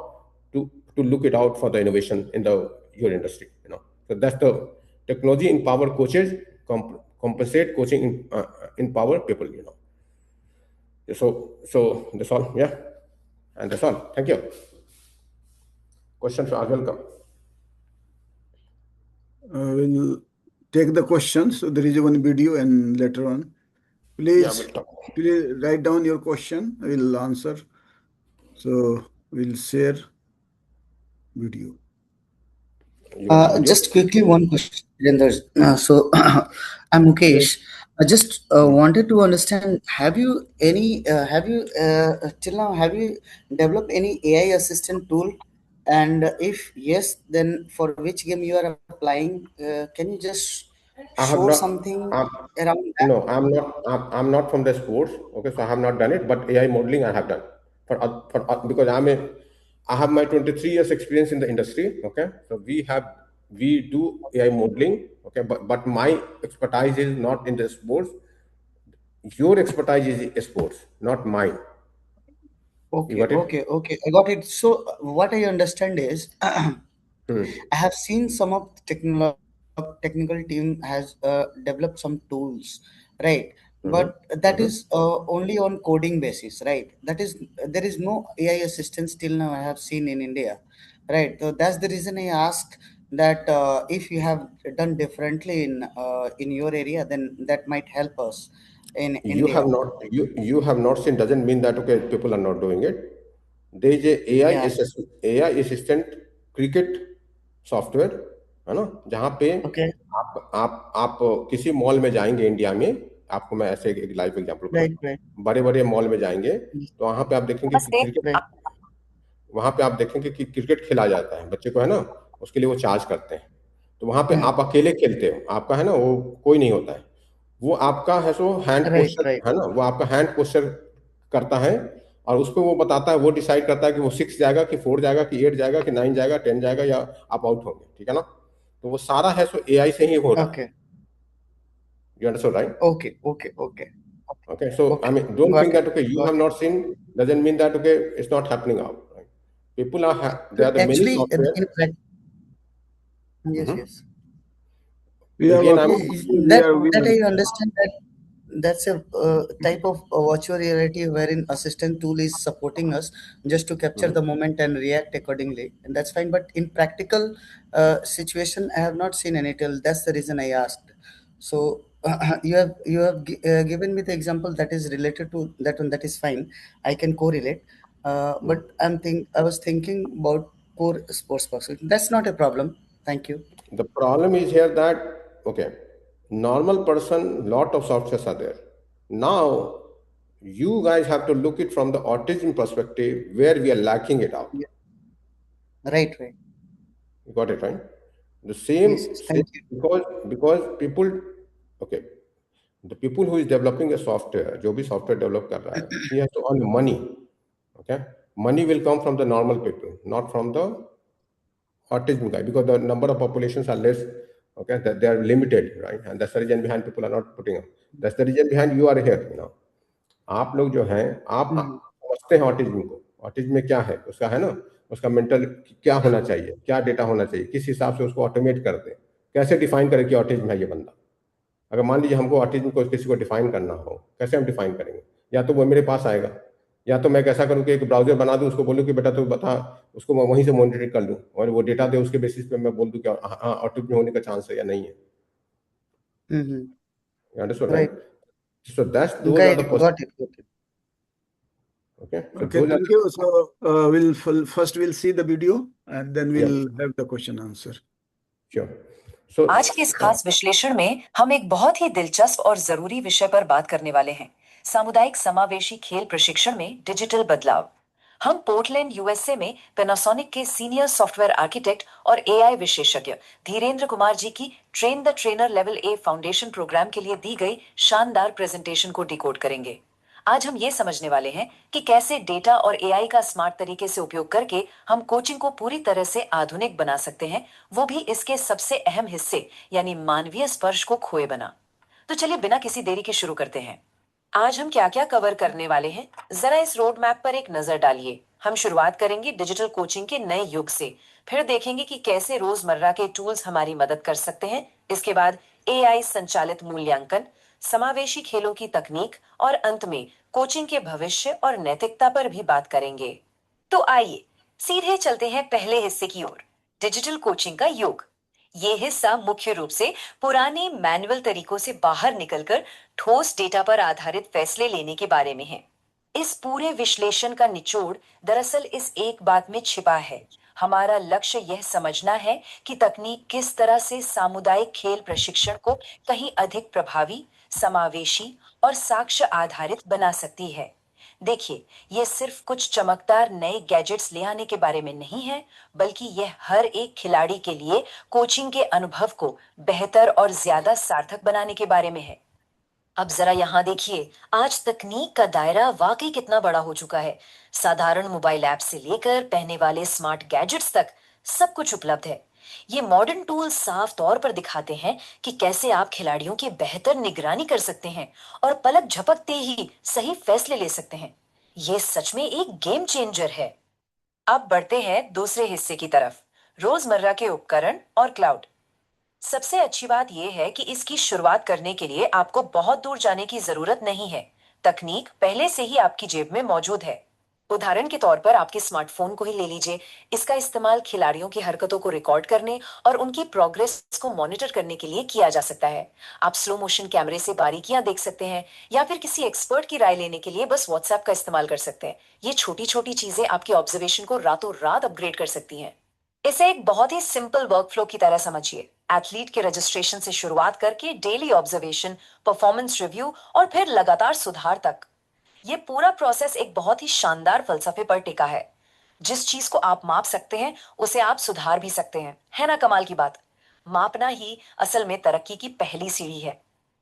to look it out for the innovation in your industry, so that's the technology empower coaches, compensate coaching empower people, so that's all. Yeah, and that's all. Thank you. Questions are welcome. We'll take the questions. So there is one video and later on. Please, we'll talk. please write down your question. We'll answer. So we'll share video. Just quickly, one question, Virender. So, I'm Mukesh. I just wanted to understand: have you till now have you developed any AI assistant tool? And if yes, then for which game you are applying? Can you just I have show not. something around that? No, I'm not from the sports. Okay, so I have not done it, but AI modeling I have done because I have my 23 years experience in the industry. Okay, so we do AI modeling. Okay, but my expertise is not in the sports. Your expertise is in sports, not mine. You got it? Okay. I got it. So, what I understand is, I have seen some of the technical team has developed some tools, right? But that is only on coding basis, right? That is, there is no AI assistance till now I have seen in India, right? So that's the reason I asked that if you have done differently in your area, then that might help us in You India. have not you have not seen doesn't mean that okay people are not doing it. There is a AI assistant cricket software, है ना, जहाँ पे Okay. आप किसी mall में जाएंगे India में, आपको मैं ऐसे एक लाइव एग्जांपल बताता Right. हूँ। बड़े बड़े मॉल में जाएंगे तो वहाँ पे आप देखेंगे कि क्रिकेट, वहाँ पे आप देखेंगे कि क्रिकेट खेला जाता है, बच्चे को, है ना, उसके लिए वो चार्ज करते हैं। तो वहाँ पे आप अकेले खेलते हो, आपका, है ना, वो कोई नहीं होता है, वो आपका है सो हैंड पोस्चर, है ना, वो आपका हैंड पोस्चर करता है और उस पर वो बताता है, वो डिसाइड करता है कि वो 6 जाएगा कि 4 जाएगा कि 8 जाएगा कि 9 जाएगा 10 जाएगा या आप आउट होंगे, ठीक है ना। तो वो सारा है सो AI से ही हो रहा है। You understand, right? Okay. So I mean, don't Got think it. that okay, you have not seen doesn't mean that okay, it's not happening out. Right? People are there are the many Actually, software. Yes. Again, That I understand that that's a type of virtual reality wherein assistant tool is supporting us just to capture the moment and react accordingly, and that's fine. But in practical situation, I have not seen any tool. That's the reason I asked. So you have given me the example that is related to that one. That is fine. I can correlate. But I was thinking about core sports box. That's not a problem. Thank you. the problem is here that okay, normal person, lot of softwares are there. Now you guys have to look it from the autism perspective where we are lacking it out. Right. You got it, right? The same, Yes. Thank you. because people, okay, The people who is developing a software, जो भी software develop कर रहा है, he has to earn money. Okay, money will come from the normal people, not from the autism guy, because the number of populations are less. Okay, that they are limited, right? And that's the reason behind people are not putting up. That's the reason behind you are here. आप लोग जो हैं, आप समझते हैं autism को, autism में क्या है उसका, है ना, उसका मेंटल क्या होना चाहिए, क्या डेटा होना चाहिए, किस हिसाब से उसको ऑटोमेट कर दें, कैसे डिफाइन करें कि ऑटिज्म है ये बंदा। अगर मान लीजिए हमको ऑटिज्म को किसी को डिफाइन करना हो, कैसे हम डिफाइन करेंगे? या तो वो मेरे पास आएगा, या तो मैं कैसा करूं कि एक ब्राउजर बना दूं, उसको बोलूं कि बेटा तू बता, उसको मैं वहीं से मॉनिटर कर लूं और वो डेटा दे, उसके बेसिस पे मैं बोल दूं कि हाँ ऑटिज्म होने का चांस है या नहीं है। Mm-hmm. You understood, Right. right? So those are the Got it. Okay. So Okay, those are thank you. So first we'll see the video and then we'll have the question answer. sure. So आज के इस खास विश्लेषण में हम एक बहुत ही दिलचस्प और जरूरी विषय पर बात करने वाले हैं, सामुदायिक समावेशी खेल प्रशिक्षण में डिजिटल बदलाव। हम पोर्टलैंड यूएसए में पैनासोनिक के सीनियर सॉफ्टवेयर आर्किटेक्ट और एआई विशेषज्ञ धीरेन्द्र कुमार जी की train the trainer level A foundation programme के लिए दी गई शानदार प्रेजेंटेशन को डिकोड करेंगे। आज हम ये समझने वाले हैं कि कैसे डेटा और एआई का स्मार्ट तरीके से उपयोग करके हम कोचिंग को पूरी तरह से आधुनिक बना सकते हैं, वो भी इसके सबसे अहम हिस्से यानी मानवीय स्पर्श को खोए बना। तो चलिए बिना किसी देरी के शुरू करते हैं। आज हम क्या क्या कवर करने वाले हैं, जरा इस रोड मैप पर एक नजर डालिए। हम शुरुआत करेंगे डिजिटल कोचिंग के नए युग से, फिर देखेंगे कि कैसे रोजमर्रा के टूल्स हमारी मदद कर सकते हैं। इसके बाद एआई संचालित मूल्यांकन, समावेशी खेलों की तकनीक और अंत में कोचिंग के भविष्य और नैतिकता पर भी बात करेंगे। तो आइए सीधे चलते हैं पहले हिस्से की ओर, डिजिटल कोचिंग का युग। ये हिस्सा मुख्य रूप से पुराने मैनुअल तरीकों से बाहर निकलकर ठोस डेटा पर आधारित फैसले लेने के बारे में है। इस पूरे विश्लेषण का निचोड़ दरअसल इस एक बात में छिपा है। हमारा लक्ष्य यह समझना है कि तकनीक किस तरह से सामुदायिक खेल प्रशिक्षण को कहीं अधिक प्रभावी, समावेशी और साक्ष्य आधारित बना सकती है। देखिए, यह सिर्फ कुछ चमकदार नए गैजेट्स ले आने के बारे में नहीं है, बल्कि यह हर एक खिलाड़ी के लिए कोचिंग के अनुभव को बेहतर और ज्यादा सार्थक बनाने के बारे में है। अब जरा यहाँ देखिए, आज तकनीक का दायरा वाकई कितना बड़ा हो चुका है। साधारण मोबाइल ऐप से लेकर पहने वाले स्मार्ट गैजेट्स तक सब कुछ उपलब्ध है। ये मॉडर्न टूल्स साफ तौर पर दिखाते हैं कि कैसे आप खिलाड़ियों की बेहतर निगरानी कर सकते हैं और पलक झपकते ही सही फैसले ले सकते हैं। ये सच में एक गेम चेंजर है। अब बढ़ते हैं दूसरे हिस्से की तरफ, रोजमर्रा के उपकरण और क्लाउड। सबसे अच्छी बात यह है कि इसकी शुरुआत करने के लिए आपको बहुत दूर जाने की जरूरत नहीं है। तकनीक पहले से ही आपकी जेब में मौजूद है। उदाहरण के तौर पर आपके स्मार्टफोन को ही ले लीजिए। इसका इस्तेमाल खिलाड़ियों की हरकतों को रिकॉर्ड करने और उनकी प्रोग्रेस को मॉनिटर करने के लिए किया जा सकता है। आप स्लो मोशन कैमरे से बारीकियां देख सकते हैं या फिर किसी एक्सपर्ट की राय लेने के लिए बस व्हाट्सएप का इस्तेमाल कर सकते हैं। ये छोटी छोटी चीजें आपके ऑब्जर्वेशन को रातों रात अपग्रेड कर सकती हैं। इसे एक बहुत ही सिंपल वर्कफ्लो की तरह समझिए। एथलीट के रजिस्ट्रेशन से शुरुआत करके डेली ऑब्जर्वेशन, परफॉर्मेंस रिव्यू और फिर लगातार सुधार तक, ये पूरा प्रोसेस एक बहुत ही शानदार फलसफे पर टिका है। जिस चीज को आप माप सकते हैं उसे आप सुधार भी सकते हैं। है ना कमाल की बात? मापना ही असल में तरक्की की पहली सीढ़ी है।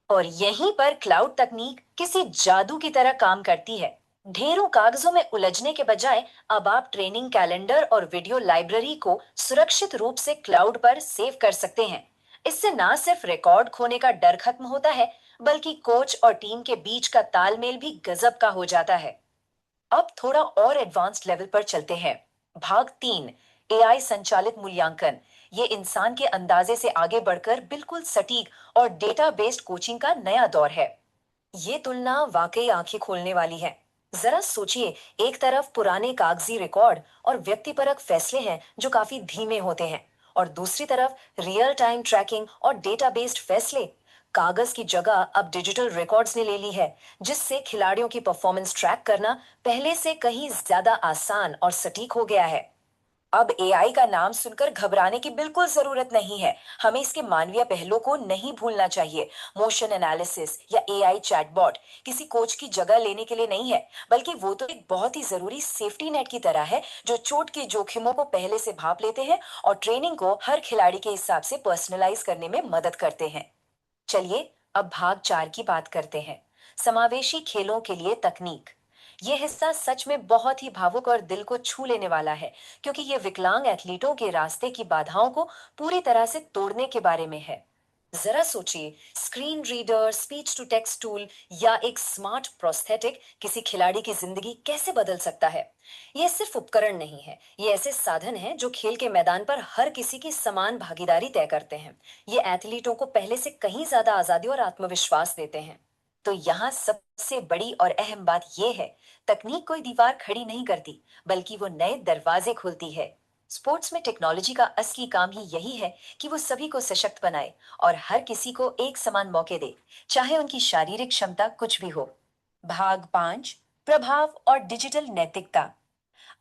और यहीं पर क्लाउड तकनीक किसी जादू की तरह काम करती है। ढेरों कागजों में उलझने के बजाय अब आप ट्रेनिंग कैलेंडर और वीडियो लाइब्रेरी को सुरक्षित रूप से क्लाउड पर सेव कर सकते हैं। इससे ना सिर्फ रिकॉर्ड खोने का डर खत्म होता है, बल्कि कोच और टीम के बीच का तालमेल भी गजब का हो जाता है। अब थोड़ा और एडवांस्ड लेवल पर चलते हैं। भाग 3, एआई संचालित मूल्यांकन। ये इंसान के अंदाजे से आगे बढ़कर बिल्कुल सटीक और डेटा बेस्ड कोचिंग का नया दौर है। ये तुलना वाकई आंखें खोलने वाली है। जरा सोचिए, एक तरफ पुराने कागजी रिकॉर्ड और व्यक्तिपरक फैसले हैं जो काफी धीमे होते हैं, और दूसरी तरफ रियल टाइम ट्रैकिंग और डेटा बेस्ड फैसले। कागज की जगह अब डिजिटल रिकॉर्ड्स ने ले ली है, जिससे खिलाड़ियों की परफॉर्मेंस ट्रैक करना पहले से कहीं ज्यादा आसान और सटीक हो गया है। अब एआई का नाम सुनकर घबराने की बिल्कुल जरूरत नहीं है। हमें इसके मानवीय पहलुओं को नहीं भूलना चाहिए। मोशन एनालिसिस या एआई चैटबॉट किसी कोच की जगह लेने के लिए नहीं है, बल्कि वो तो एक बहुत ही जरूरी सेफ्टी नेट की तरह है, जो चोट के जोखिमों को पहले से भाप लेते हैं और ट्रेनिंग को हर खिलाड़ी के हिसाब से पर्सनलाइज करने में मदद करते हैं। चलिए अब भाग 4 की बात करते हैं, समावेशी खेलों के लिए तकनीक। ये हिस्सा सच में बहुत ही भावुक और दिल को छू लेने वाला है, क्योंकि ये विकलांग एथलीटों के रास्ते की बाधाओं को पूरी तरह से तोड़ने के बारे में है। जरा सोचिए, screen reader, speech to text tool या एक स्मार्ट प्रोस्थेटिक किसी खिलाड़ी की जिंदगी कैसे बदल सकता है। ये सिर्फ उपकरण नहीं है, ये ऐसे साधन हैं जो खेल के मैदान पर हर किसी की समान भागीदारी तय करते हैं। ये एथलीटों को पहले से कहीं ज्यादा आजादी और आत्मविश्वास देते हैं। तो यहाँ सबसे बड़ी और अहम बात यह है, तकनीक कोई दीवार खड़ी नहीं करती, बल्कि वो नए दरवाजे खोलती है। स्पोर्ट्स में टेक्नोलॉजी का असली काम ही यही है कि वो सभी को सशक्त बनाए और हर किसी को एक समान मौके दे, चाहे उनकी शारीरिक क्षमता कुछ भी हो। भाग 5, प्रभाव और डिजिटल नैतिकता।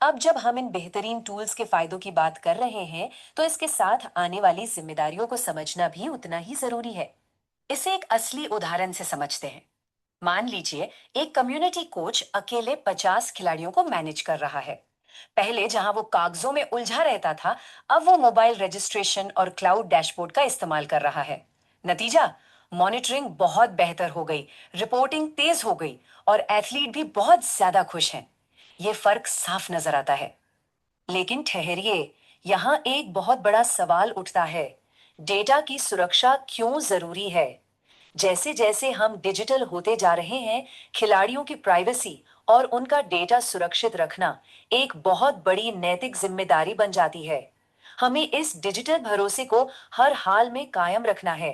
अब जब हम इन बेहतरीन टूल्स के फायदों की बात कर रहे हैं, तो इसके साथ आने वाली जिम्मेदारियों को समझना भी उतना ही जरूरी है। इसे एक असली उदाहरण से समझते हैं। मान लीजिए, एक कम्युनिटी कोच अकेले 50 खिलाड़ियों को मैनेज कर रहा है। पहले जहां वो कागजों में उलझा रहता था, अब वो मोबाइल रजिस्ट्रेशन और क्लाउड डैशबोर्ड का इस्तेमाल कर रहा है। नतीजा, मॉनिटरिंग बहुत बेहतर हो गई, रिपोर्टिंग तेज हो गई और एथलीट भी बहुत ज्यादा खुश हैं। ये फर्क साफ नजर आता है। लेकिन ठहरिए, यहां एक बहुत बड़ा सवाल उठता है, डेटा की सुरक्षा क्यों जरूरी है? जैसे जैसे हम डिजिटल होते जा रहे हैं, खिलाड़ियों की प्राइवेसी और उनका डेटा सुरक्षित रखना एक बहुत बड़ी नैतिक जिम्मेदारी बन जाती है। हमें इस डिजिटल भरोसे को हर हाल में कायम रखना है।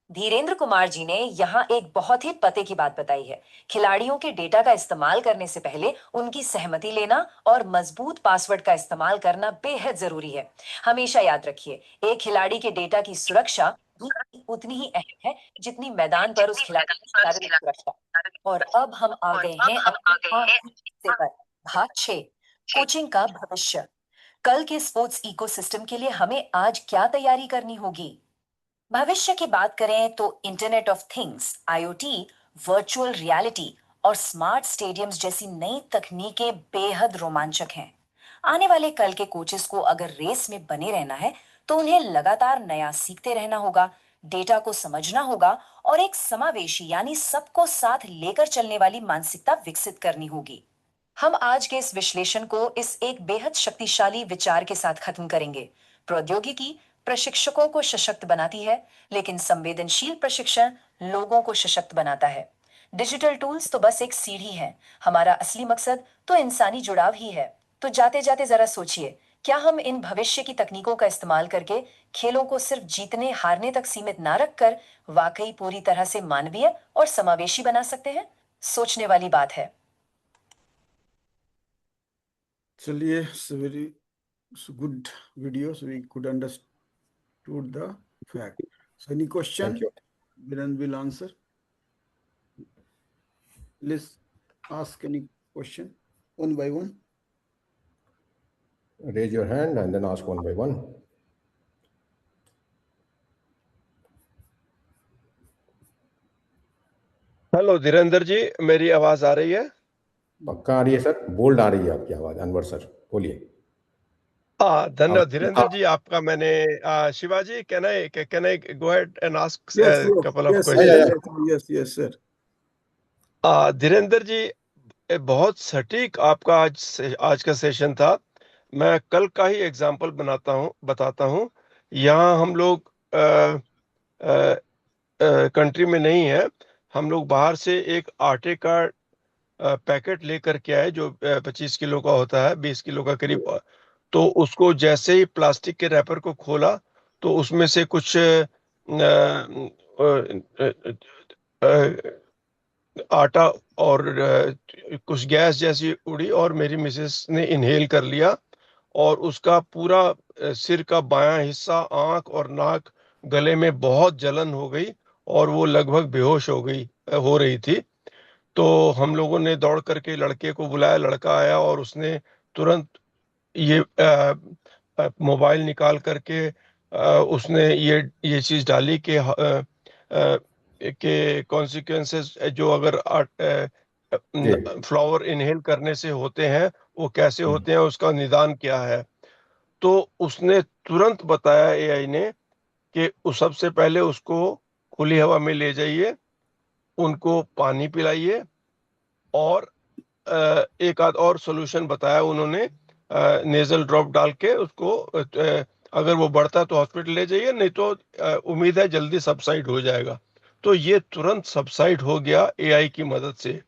धीरेन्द्र कुमार जी ने यहाँ एक बहुत ही पते की बात बताई है। खिलाड़ियों के डेटा का इस्तेमाल करने से पहले उनकी सहमति लेना और मजबूत पासवर्ड का इस्तेमाल करना बेहद जरूरी है। हमेशा याद रखिए, एक खिलाड़ी के डेटा की सुरक्षा भी उतनी ही अहम है जितनी मैदान पर उस खिलाड़ी की शारीरिक सुरक्षा। और अब हम आ गए हैं अपने आखिरी हिस्से पर, भाग 6, कोचिंग का भविष्य। कल के स्पोर्ट्स इकोसिस्टम के लिए हमें आज क्या तैयारी करनी होगी? भविष्य की बात करें तो internet of things, IoT, virtual reality और स्मार्ट स्टेडियम्स जैसी नई तकनीकें बेहद रोमांचक हैं। आने वाले कल के कोचेस को अगर रेस में बने रहना है, तो उन्हें लगातार नया सीखते रहना होगा, डेटा को समझना होगा और एक समावेशी यानी सबको साथ लेकर चलने वाली मानसिकता विकसित करनी होगी। हम आज के इस विश्लेषण को इस एक बेहद शक्तिशाली विचार के साथ खत्म करेंगे। प्रौद्योगिकी प्रशिक्षकों को सशक्त बनाती है, लेकिन संवेदनशील प्रशिक्षण लोगों को सशक्त बनाता है। डिजिटल टूल्स तो बस एक सीढ़ी है, हमारा असली मकसद तो इंसानी जुड़ाव ही है। तो जाते जाते जरा सोचिए, क्या हम इन भविष्य की तकनीकों का इस्तेमाल करके खेलों को सिर्फ जीतने हारने तक सीमित ना रखकर वाकई पूरी तरह से मानवीय और समावेशी बना सकते हैं? सोचने वाली बात है। चलिए, very good video, so we could understood the fact. So any question? Thank you. Viren will answer. Let's ask any question one by one. Raise your hand and then ask one by one. Hello Dhirendra ji, मेरी आवाज आ रही है? पक्का आ रही है sir, bold आ रही है आपकी आवाज। अनवर सर बोलिए। धन्यवाद धीरेन्द्र जी, आपका मैंने Shivaji, can I go ahead and ask couple of questions? Yes, sir. Dhirendra ji, बहुत सटीक आपका आज का सेशन था। मैं कल का ही एग्जांपल बताता हूँ। यहाँ हम लोग कंट्री में नहीं है, हम लोग बाहर से एक आटे का पैकेट लेकर के आए जो 25 किलो का होता है, 20 किलो का करीब। तो उसको जैसे ही प्लास्टिक के रैपर को खोला तो उसमें से कुछ आटा और कुछ गैस जैसी उड़ी और मेरी मिसेस ने इनहेल कर लिया और उसका पूरा सिर का बायां हिस्सा, आंख और नाक, गले में बहुत जलन हो गई और वो लगभग बेहोश हो रही थी। तो हम लोगों ने दौड़ करके लड़के को बुलाया, लड़का आया और उसने तुरंत ये मोबाइल निकाल करके उसने ये चीज डाली के कॉन्सिक्वेंसेस जो अगर फ्लावर इनहेल करने से होते हैं वो कैसे होते हैं, उसका निदान क्या है। तो उसने तुरंत बताया एआई ने कि सबसे पहले उसको खुली हवा में ले जाइए, उनको पानी पिलाइए, और एक आध और सॉल्यूशन बताया उन्होंने, नेजल ड्रॉप डाल के उसको, अगर वो बढ़ता है तो हॉस्पिटल ले जाइए, नहीं तो उम्मीद है जल्दी सबसाइड हो जाएगा। तो ये तुरंत सबसाइड हो गया एआई की मदद से।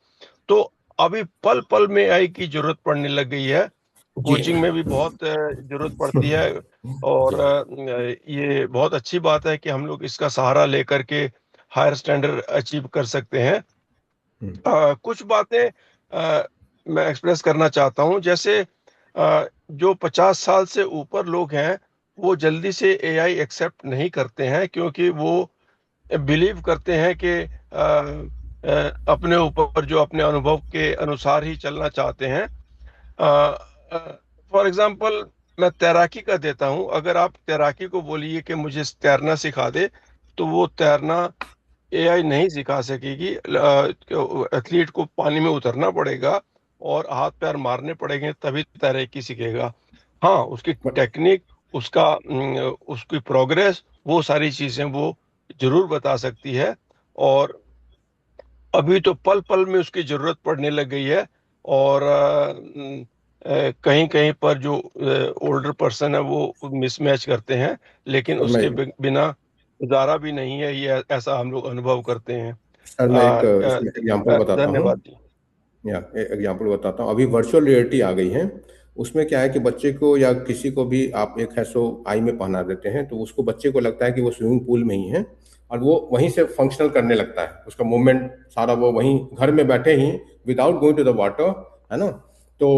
तो अभी पल पल में एआई की जरूरत पड़ने लग गई है, कोचिंग में भी बहुत जरूरत पड़ती है, और ये बहुत अच्छी बात है कि हम लोग इसका सहारा लेकर के हायर स्टैंडर्ड अचीव कर सकते हैं। कुछ बातें मैं एक्सप्रेस करना चाहता हूं, जैसे जो 50 साल से ऊपर लोग हैं वो जल्दी से एआई एक्सेप्ट नहीं करते हैं, क्योंकि वो बिलीव करते हैं कि अपने ऊपर जो अपने अनुभव के अनुसार ही चलना चाहते हैं। फॉर एग्जांपल मैं तैराकी का देता हूं, अगर आप तैराकी को बोलिए कि मुझे तैरना सिखा दे, तो वो तैरना एआई नहीं सिखा सकेगी। एथलीट को पानी में उतरना पड़ेगा और हाथ पैर मारने पड़ेंगे, तभी तैराकी सीखेगा। हाँ, उसकी टेक्निक, उसकी प्रोग्रेस, वो सारी चीजें वो जरूर बता सकती है। और अभी तो पल पल में उसकी जरूरत पड़ने लग गई है, और कहीं कहीं पर जो ओल्डर पर्सन है वो मिसमैच करते हैं, लेकिन उसके बिना गुजारा भी नहीं है, ये ऐसा हम लोग अनुभव करते हैं। सर मैं एक एग्जांपल बताता हूँ। धन्यवाद जी। एग्जाम्पल बताता हूँ। अभी वर्चुअल रियलिटी आ गई है, उसमें क्या है कि बच्चे को या किसी को भी आप एक है सो आई में पहना देते हैं, तो उसको बच्चे को लगता है कि वो स्विमिंग पूल में ही है, और वो वहीं से फंक्शनल करने लगता है, उसका मूवमेंट सारा वो वहीं घर में बैठे ही without going to the water, है ना, तो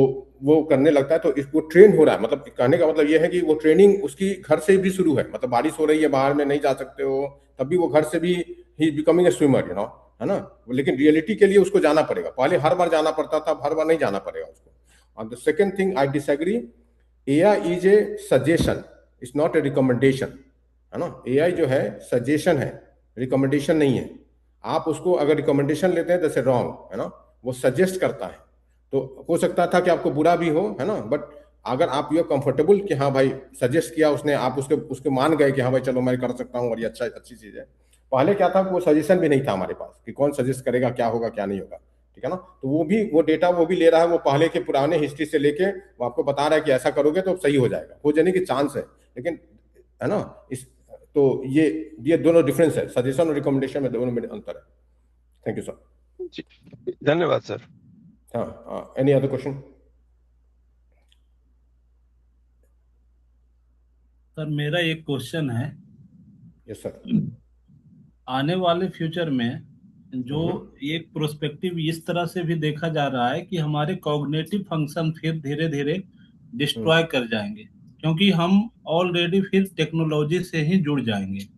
वो करने लगता है। तो वो ट्रेन हो रहा है, मतलब कहने का मतलब ये है कि वो ट्रेनिंग उसकी घर से भी शुरू है। मतलब बारिश हो रही है, बाहर में नहीं जा सकते हो, तब भी वो घर से भी ही becoming a swimmer, you know, है ना। लेकिन रियलिटी के लिए उसको जाना पड़ेगा, पहले हर बार जाना पड़ता था, हर बार नहीं जाना पड़ेगा उसको। और the second thing I disagree, AI is a suggestion, it's not a recommendation, है ना। एआई जो है सजेशन है, रिकमेंडेशन नहीं है। आप उसको अगर रिकमेंडेशन लेते हैं दैट्स रॉन्ग, है ना। वो सजेस्ट करता है, तो हो सकता था कि आपको बुरा भी हो, है ना, बट अगर आप ये कंफर्टेबल कि हाँ भाई सजेस्ट किया उसने, आप उसके मान गए कि हाँ भाई चलो मैं कर सकता हूँ और ये अच्छी चीज है। पहले क्या था, वो सजेशन भी नहीं था हमारे पास कि कौन सजेस्ट करेगा, क्या होगा क्या नहीं होगा, ठीक है ना। तो वो डेटा वो भी ले रहा है, वो पहले के पुराने हिस्ट्री से लेके वो आपको बता रहा है कि ऐसा करोगे तो सही हो जाएगा, हो जाने की चांस है, लेकिन, है ना। तो ये दोनों डिफरेंस है, सजेशन और रिकमेंडेशन में दोनों में अंतर है। Thank you sir. धन्यवाद सर। हाँ, एनी अदर क्वेश्चन? सर मेरा एक क्वेश्चन है। Yes sir. आने वाले फ्यूचर में जो एक प्रोस्पेक्टिव इस तरह से भी देखा जा रहा है कि हमारे कॉग्निटिव फंक्शन फिर धीरे धीरे डिस्ट्रॉय कर जाएंगे, क्योंकि हम ऑलरेडी फिर टेक्नोलॉजी से ही जुड़ जाएंगे।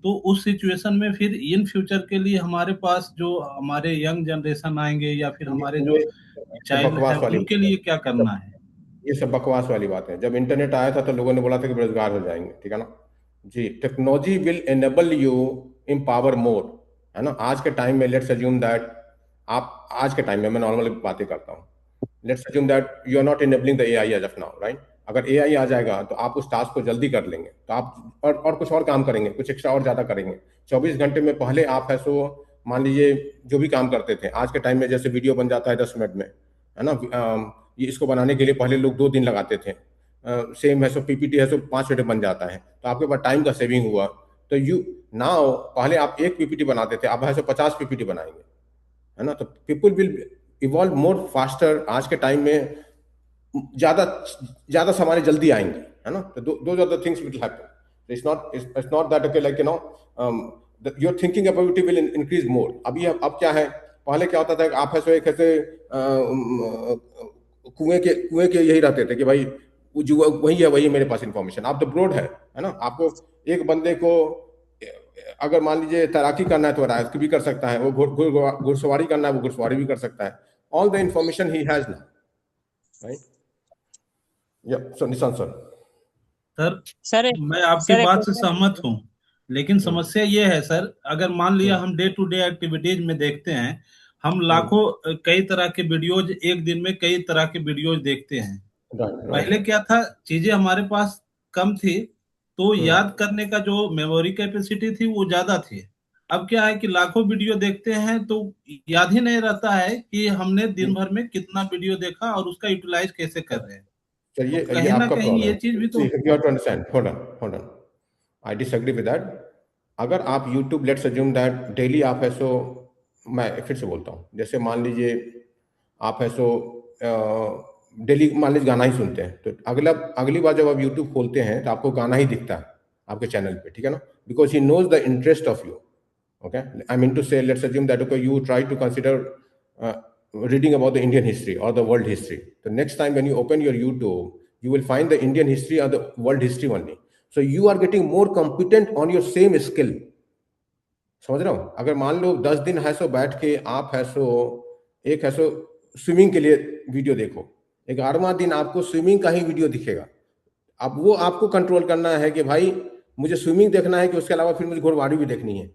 तो उस सिचुएशन में फिर इन फ्यूचर के लिए हमारे पास जो हमारे यंग जनरेशन आएंगे या फिर हमारे जो चाइल्ड है, उनके लिए क्या करना है? ये सब बकवास वाली बात है। जब इंटरनेट आया था तो लोगों ने बोला था कि बेरोजगार हो जाएंगे, ठीक है ना जी। Technology will enable you empower more, है ना। आज के टाइम में लेट्स अज्यूम दैट आप, आज के टाइम में मैं नॉर्मल बातें करता हूँ, let's assume that you are not enabling the AI as of now, right. अगर एआई आ जाएगा तो आप उस टास्क को जल्दी कर लेंगे, तो आप और कुछ और काम करेंगे, कुछ एक्स्ट्रा और ज्यादा करेंगे। 24 घंटे में पहले आप है सो मान लीजिए जो भी काम करते थे, आज के टाइम में जैसे वीडियो बन जाता है 10 मिनट में, है ना। ये इसको बनाने के लिए पहले लोग 2 दिन लगाते थे, सेम है सो पीपीटी है सो 5 मिनट बन जाता है, तो आपके पास टाइम का सेविंग हुआ। तो नाउ पहले आप 1 पीपीटी बनाते थे, आप है सो 50 पीपीटी बनाएंगे, है ना। तो people will evolve more faster. आज के टाइम में ज्यादा सामान जल्दी आएंगे, है ना। तो those are the things will happen. It's not that okay, like you know your thinking ability will increase more. अब क्या है, पहले क्या होता था कि आप ऐसे एक ऐसे कुएं के यही रहते थे कि भाई जो वही है मेरे पास इंफॉर्मेशन। आप द ब्रॉड है ना। आपको एक बंदे को अगर मान लीजिए तैराकी करना है तो तैराकी भी कर सकता है, वो घुड़सवारी करना है वो घुड़सवारी भी कर सकता है। All the information he has now, right. या सो निशांत सर मैं आपकी बात से सहमत हूँ, लेकिन समस्या ये है सर, अगर मान लिया हम डे टू डे एक्टिविटीज में देखते हैं, हम लाखों कई तरह के वीडियोज, एक दिन में कई तरह के वीडियोज देखते हैं। पहले क्या था, चीजें हमारे पास कम थी, तो याद करने का जो मेमोरी कैपेसिटी थी वो ज्यादा थी। अब क्या है कि लाखों वीडियो देखते हैं तो याद ही नहीं रहता है कि हमने दिन भर में कितना वीडियो देखा और उसका यूटिलाइज कैसे कर रहे हैं। सर तो ये कहीं ना आपका कहीं प्रॉब्लम ये है। चीज भी तो See, you have to understand. Hold on. I disagree with that. अगर आप YouTube, let's assume that daily आप है सो, मैं फिर से बोलता हूँ, जैसे मान लीजिए आप है सो डेली मान लीजिए गाना ही सुनते हैं, तो अगली बार जब आप YouTube खोलते हैं तो आपको गाना ही दिखता है आपके चैनल पे, ठीक है ना, because he knows the interest of you. Okay, I mean to say, let's assume that okay, you try to consider reading about the Indian history or the world history. The next time when you open your YouTube, you will find the Indian history or the world history only. So you are getting more competent on your same skill. समझ रहा हूँ? अगर मान लो 10 दिन है सो बैठ के आप है सो एक है सो स्विमिंग के लिए वीडियो देखो, 11वां दिन आपको स्विमिंग का ही वीडियो दिखेगा. अब वो आपको कंट्रोल करना है कि भाई मुझे स्विमिंग देखना है कि उसके अलावा फिर मुझे घोड़वाड़ी भी देखनी है.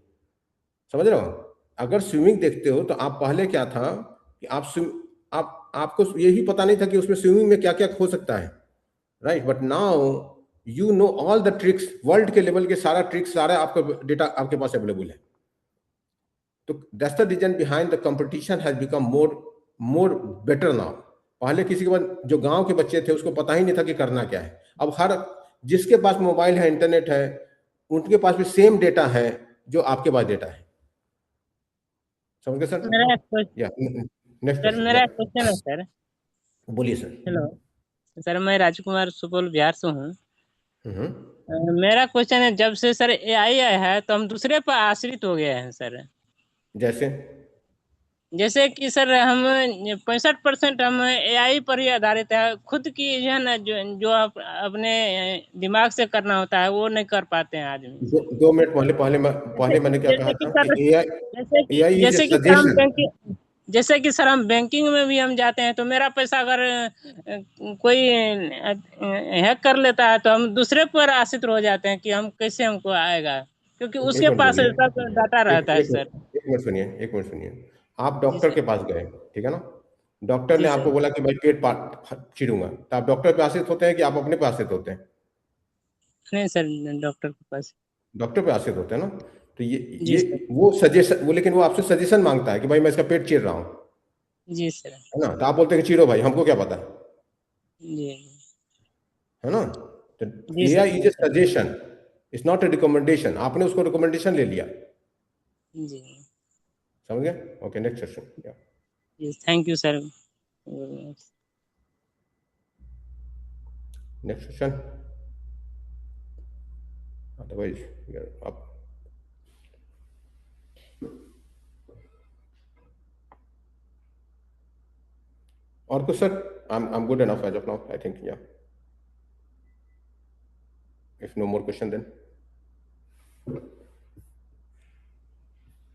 समझ रहे हो? अगर स्विमिंग देखते हो तो आप पहले क्या था कि आपको यही पता नहीं था कि उसमें स्विमिंग में क्या क्या हो सकता है, right? But now you know all the tricks, world के लेवल के सारा ट्रिक्स, सारा आपका डेटा आपके पास अवेलेबल है. तो that's the reason behind the competition has become more better now. पहले किसी के पास, जो गांव के बच्चे थे उसको पता ही नहीं था कि करना क्या है. अब हर जिसके पास मोबाइल है, इंटरनेट है, उनके पास भी सेम डेटा है जो आपके पास डेटा है. समझ गए सर? मेरा या नेक्स्ट सर मेरा क्वेश्चन है सर. बोलिए सर. हेलो सर, मैं राजकुमार सुपौल बिहार से हूँ. हम्म. मेरा क्वेश्चन है, जब से सर एआई आया है तो हम दूसरे पर आश्रित हो गए हैं सर. जैसे कि सर हम 65% हम एआई पर ही आधारित है. खुद की जो है ना, जो अपने दिमाग से करना होता है वो नहीं कर पाते हैं आदमी. 2 मिनट पहले मैंने क्या कहा था कि AI इज ए सजेशन. जैसे कि सर हम बैंकिंग में भी हम जाते हैं तो मेरा पैसा अगर कोई हैक कर लेता है तो हम दूसरे पर आश्रित हो जाते हैं कि हम कैसे हमको आएगा, क्योंकि उसके पास सब डाटा रहता है सर. एक मिनट सुनिए. आप डॉक्टर के पास गए, ठीक है ना? डॉक्टर ने आपको बोला कि भाई पेट चीरूंगा, तो आप डॉक्टर पे आश्रित होते हैं कि आप अपने पे आश्रित होते हैं? नहीं सर, डॉक्टर के पास. डॉक्टर पे आश्रित होते हैं ना. तो ये वो सजेशन, लेकिन वो आपसे सजेशन मांगता है कि भाई मैं इसका पेट चीर रहा हूँ. जी सर. है ना? तो आप बोलते हैं कि चीरो भाई, हमको क्या पता है. जी. है ना? तो AI is a suggestion, it's not a recommendation. आपने उसको रिकमेंडेशन ले लिया. जी. समझ गए? Okay, next question. Thank you sir. Next question. Otherwise आप और कुछ sir? I'm good enough as of now, I think. Yeah. If no more question, then.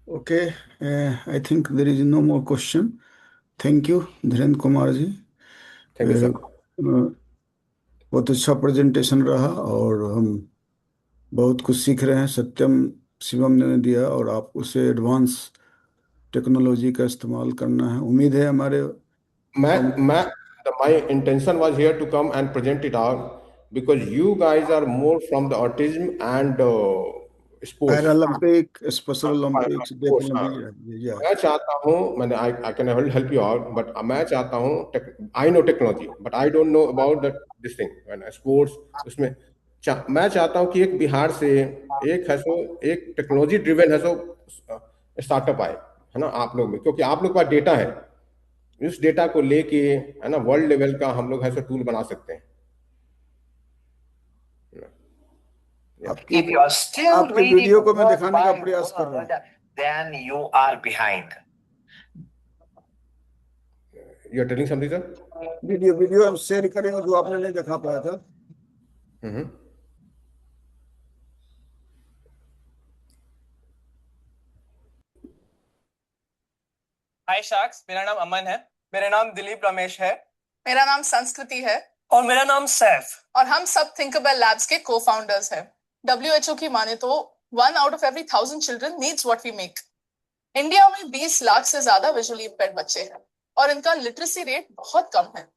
Okay, I think there is no more question. Thank you, Dhirendra Kumar ji. Thank you, sir. बहुत अच्छा presentation रहा और हम बहुत कुछ सीख रहे हैं. सत्यम शिवम ने दिया और आप उसे एडवांस टेक्नोलॉजी का इस्तेमाल करना है. उम्मीद है हमारे my intention was here to come and present it out because you guys are more from the autism and sports. Paralympic, Special Olympics, मैं चाहता हूँ, मैंने I can help you out, but मैं चाहता हूँ, I know technology, but I don't know about this thing, sports. उसमें मैं चाहता हूँ कि एक बिहार से एक टेक्नोलॉजी ड्रिवन है सो स्टार्टअप आए, है ना, आप लोग में, क्योंकि आप लोग का डेटा है. इस डेटा को लेके, है ना, वर्ल्ड लेवल का हम लोग ऐसा टूल बना सकते हैं. आपकी वीडियो को मैं दिखाने का प्रयास कर रहा हूं. Then you are behind. You are telling something, sir? Video हम शेयर करेंगे जो आपने नहीं दिखा पाया था. हाय शाक्स, मेरा नाम अमन है. मेरा नाम दिलीप रमेश है. मेरा नाम संस्कृति है. और मेरा नाम सैफ. और हम सब थिंकबेल लैब्स के को-फाउंडर्स हैं. WHO की माने तो 1 out of every 1,000 children needs what we make. India में 20 लाख से ज्यादा विजुअली इंपेयर्ड बच्चे हैं और इनका लिटरेसी रेट बहुत कम है.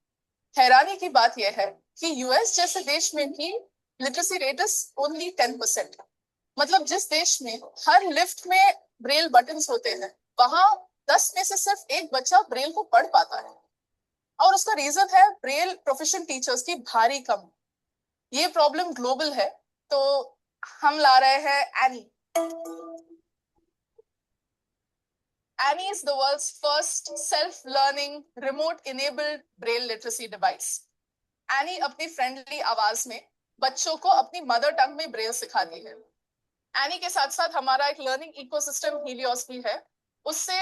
हैरानी की बात यह है कि यूएस जैसे देश में भी लिटरेसी रेट इज ओनली 10%. मतलब जिस देश में हर लिफ्ट में ब्रेल बटन्स होते हैं, वहां 10 में से सिर्फ एक बच्चा ब्रेल को पढ़ पाता है। और उसका रीजन है ब्रेल प्रोफेशन टीचर्स की भारी कमी। ये प्रॉब्लम ग्लोबल है, तो हम ला रहे हैं any. Annie is the world's first self-learning, remote-enabled braille literacy device. Annie अपनी फ्रेंडली आवाज में बच्चों को अपनी मदर टंग में ब्रेल सिखाती है। Annie के साथ साथ हमारा एक लर्निंग इकोसिस्टम हीलियोस भी है। उससे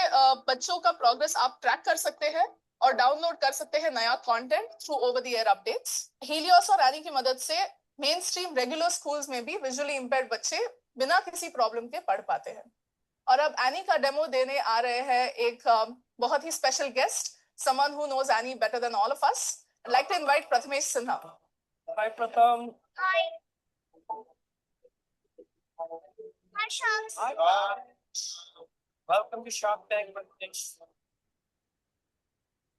बच्चों का प्रोग्रेस आप ट्रैक कर सकते हैं और डाउनलोड कर सकते हैं नया content through over the air updates. Helios और एनी की मदद से मेन स्ट्रीम रेगुलर स्कूल्स में भी विजुअली इंपेयर्ड बच्चे बिना किसी प्रॉब्लम के पढ़ पाते हैं। और अब एनी का डेमो देने आ रहे हैं एक बहुत ही special guest, someone who knows any better than all of us. I'd like to invite Prathamesh Sinha. Hi, Pratham. Hi. Hi, Shams. Hi. Welcome to Shark Tank.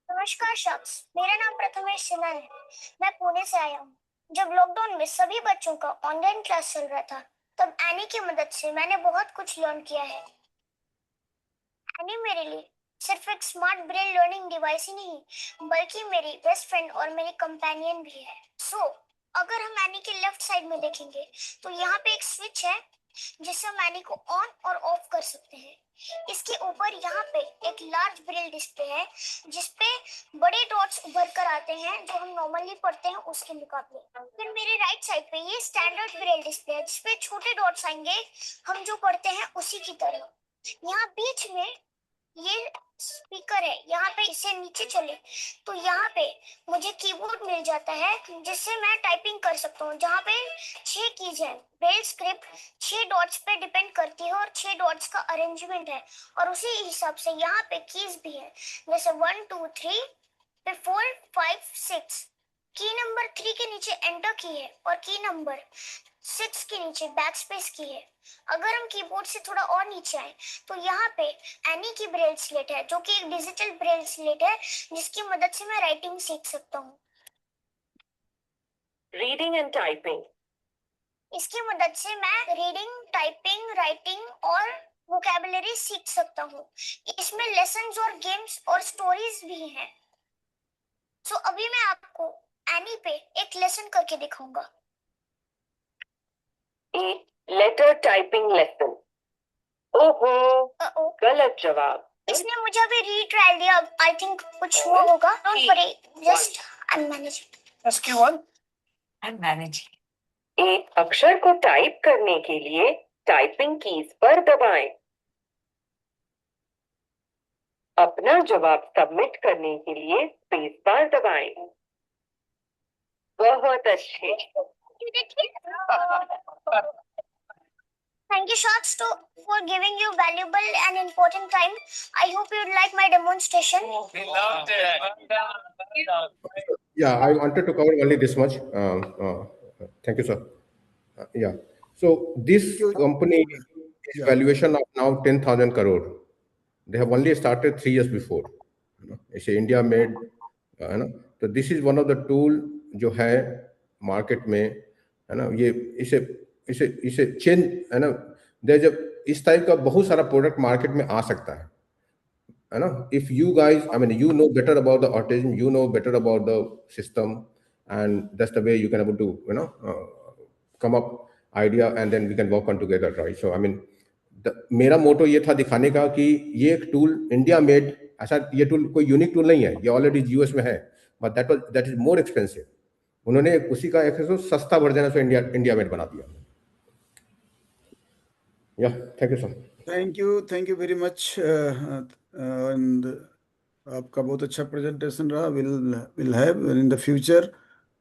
नमस्कार शख्स, मेरा नाम प्रथमेश सिन्हा है। मैं पुणे से आया हूँ। जब लॉकडाउन में सभी बच्चों का ऑनलाइन क्लास चल रहा था, तब एनी की मदद से मैंने बहुत कुछ लर्न किया है। एनी मेरे लिए सिर्फ एक स्मार्ट ब्रेल लर्निंग डिवाइस ही नहीं, बल्कि मेरी बेस्ट फ्रेंड और मेरी कंपेनियन भी है। अगर हम एनी के लेफ्ट साइड में देखेंगे तो यहाँ पे एक स्विच है जिससे हम एनी को ऑन और ऑफ कर सकते हैं। इसके ऊपर यहाँ पे एक लार्ज ब्रेल डिस्प्ले है जिसपे बड़े डॉट्स उभर कर आते हैं जो हम नॉर्मली पढ़ते हैं उसके मुकाबले। फिर मेरे राइट साइड पे ये स्टैंडर्ड ब्रेल डिस्प्ले है जिसपे छोटे डॉट्स आएंगे हम जो पढ़ते हैं उसी की तरह। यहाँ बीच में ये स्पीकर है, यहाँ पे इसे नीचे चले तो यहाँ पे मुझे कीबोर्ड मिल जाता है जिससे मैं टाइपिंग कर सकता हूँ, जहाँ पे 6 कीज है। ब्रेल स्क्रिप्ट 6 डॉट्स पे डिपेंड करती है और 6 डॉट्स का अरेंजमेंट है और उसी हिसाब से यहाँ पे कीज भी है, जैसे 1 2 3 फिर 4 5 6। की नंबर 3 के नीचे एंटर की है और की नंबर 6 के नीचे बैक स्पेस की है। अगर हम कीबोर्ड से थोड़ा और नीचे आए तो यहाँ पे एनी की ब्रेल स्लेट है जो कि एक डिजिटल ब्रेल स्लेट है जिसकी मदद से मैं राइटिंग सीख सकता हूँ। Reading and typing. इसकी मदद से मैं रीडिंग, टाइपिंग, राइटिंग और वोकैबुलरी सीख सकता हूँ। इसमें लेसन्स और गेम्स और स्टोरीज भी हैं। अभी मैं आपको एनी पे एक लेसन करके दिखाऊंगा। Letter typing lesson. ओहो, गलत जवाब। इसने मुझे अभी रीट्रायल दिया, आई थिंक कुछ हुआ होगा। Don't worry, just manage it. SQ1 and manage. एक अक्षर को टाइप करने के लिए टाइपिंग कीज पर दबाएं। अपना जवाब सबमिट करने के लिए स्पेस बार दबाएं। बहुत अच्छे। Thank you, Shaks, for giving you valuable and important time. I hope you'd like my demonstration. We loved it. Yeah, I wanted to cover only this much. Thank you, sir. Yeah. So this company is valuation of now 10,000 crore. They have only started 3 years before. It's a India made. So this is one of the tool जो है market में, है ना, ये इसे change, है ना, इस टाइप का बहुत सारा प्रोडक्ट मार्केट में आ सकता है ना। If you guys, I mean, you know better about the autism, you know better about the system, and that's the way you can able to, you know, come up idea and then we can work on together, right. So I mean, मेरा motto ये था दिखाने का कि ये एक tool India made, ऐसा ये टूल कोई यूनिक टूल नहीं है, ये ऑलरेडी यूएस में है, but that is more expensive. उन्होंने उसी का एक सस्ता वर्जन है इंडिया मेड बना दिया। Yeah, thank you, sir. Thank you very much. And आपका बहुत अच्छा प्रेजेंटेशन रहा। We'll have in the future.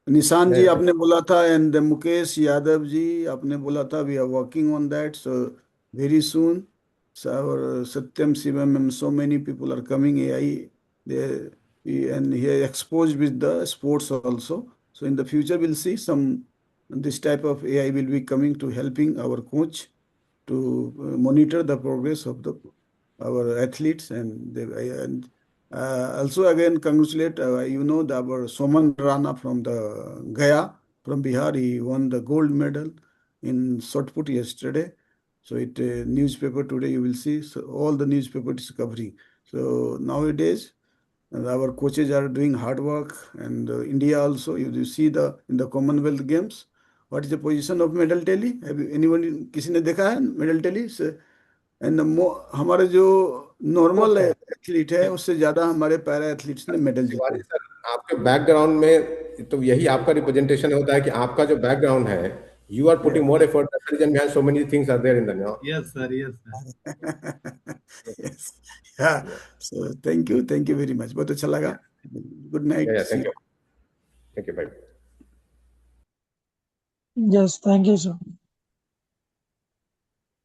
निशान जी आपने बोला था, and मुकेश यादव जी आपने बोला था, we are working on that. So very soon, our Satyam Shivam and so many people are coming AI. And he is exposed with the sports also. So in the future, we'll see this type of AI will be coming to helping our coach to monitor the progress of our athletes, and also again congratulate our Soman Rana from the Gaya from Bihar. He won the gold medal in shot put yesterday, So newspaper today you will see, so all the newspaper is covering. So nowadays our coaches are doing hard work, and India also. You see in the Commonwealth Games, what is the position of medal tally? Have you anyone किसी ने देखा है medal tally? And हमारे जो normal athlete है उससे ज्यादा हमारे पैरा एथलीट्स ने मेडल जीते। तिवारी सर, आपके बैकग्राउंड में तो यही आपका रिप्रेजेंटेशन होता है कि आपका जो बैकग्राउंड है, you are putting more effort. That's the reason behind so many things are there in the now. Yes, sir. Yes, sir. Yes. Yeah. So thank you very much. बहुत अच्छा लगा. Good night. Yeah, thank you. Thank you. Bye. Yes, thank you, sir.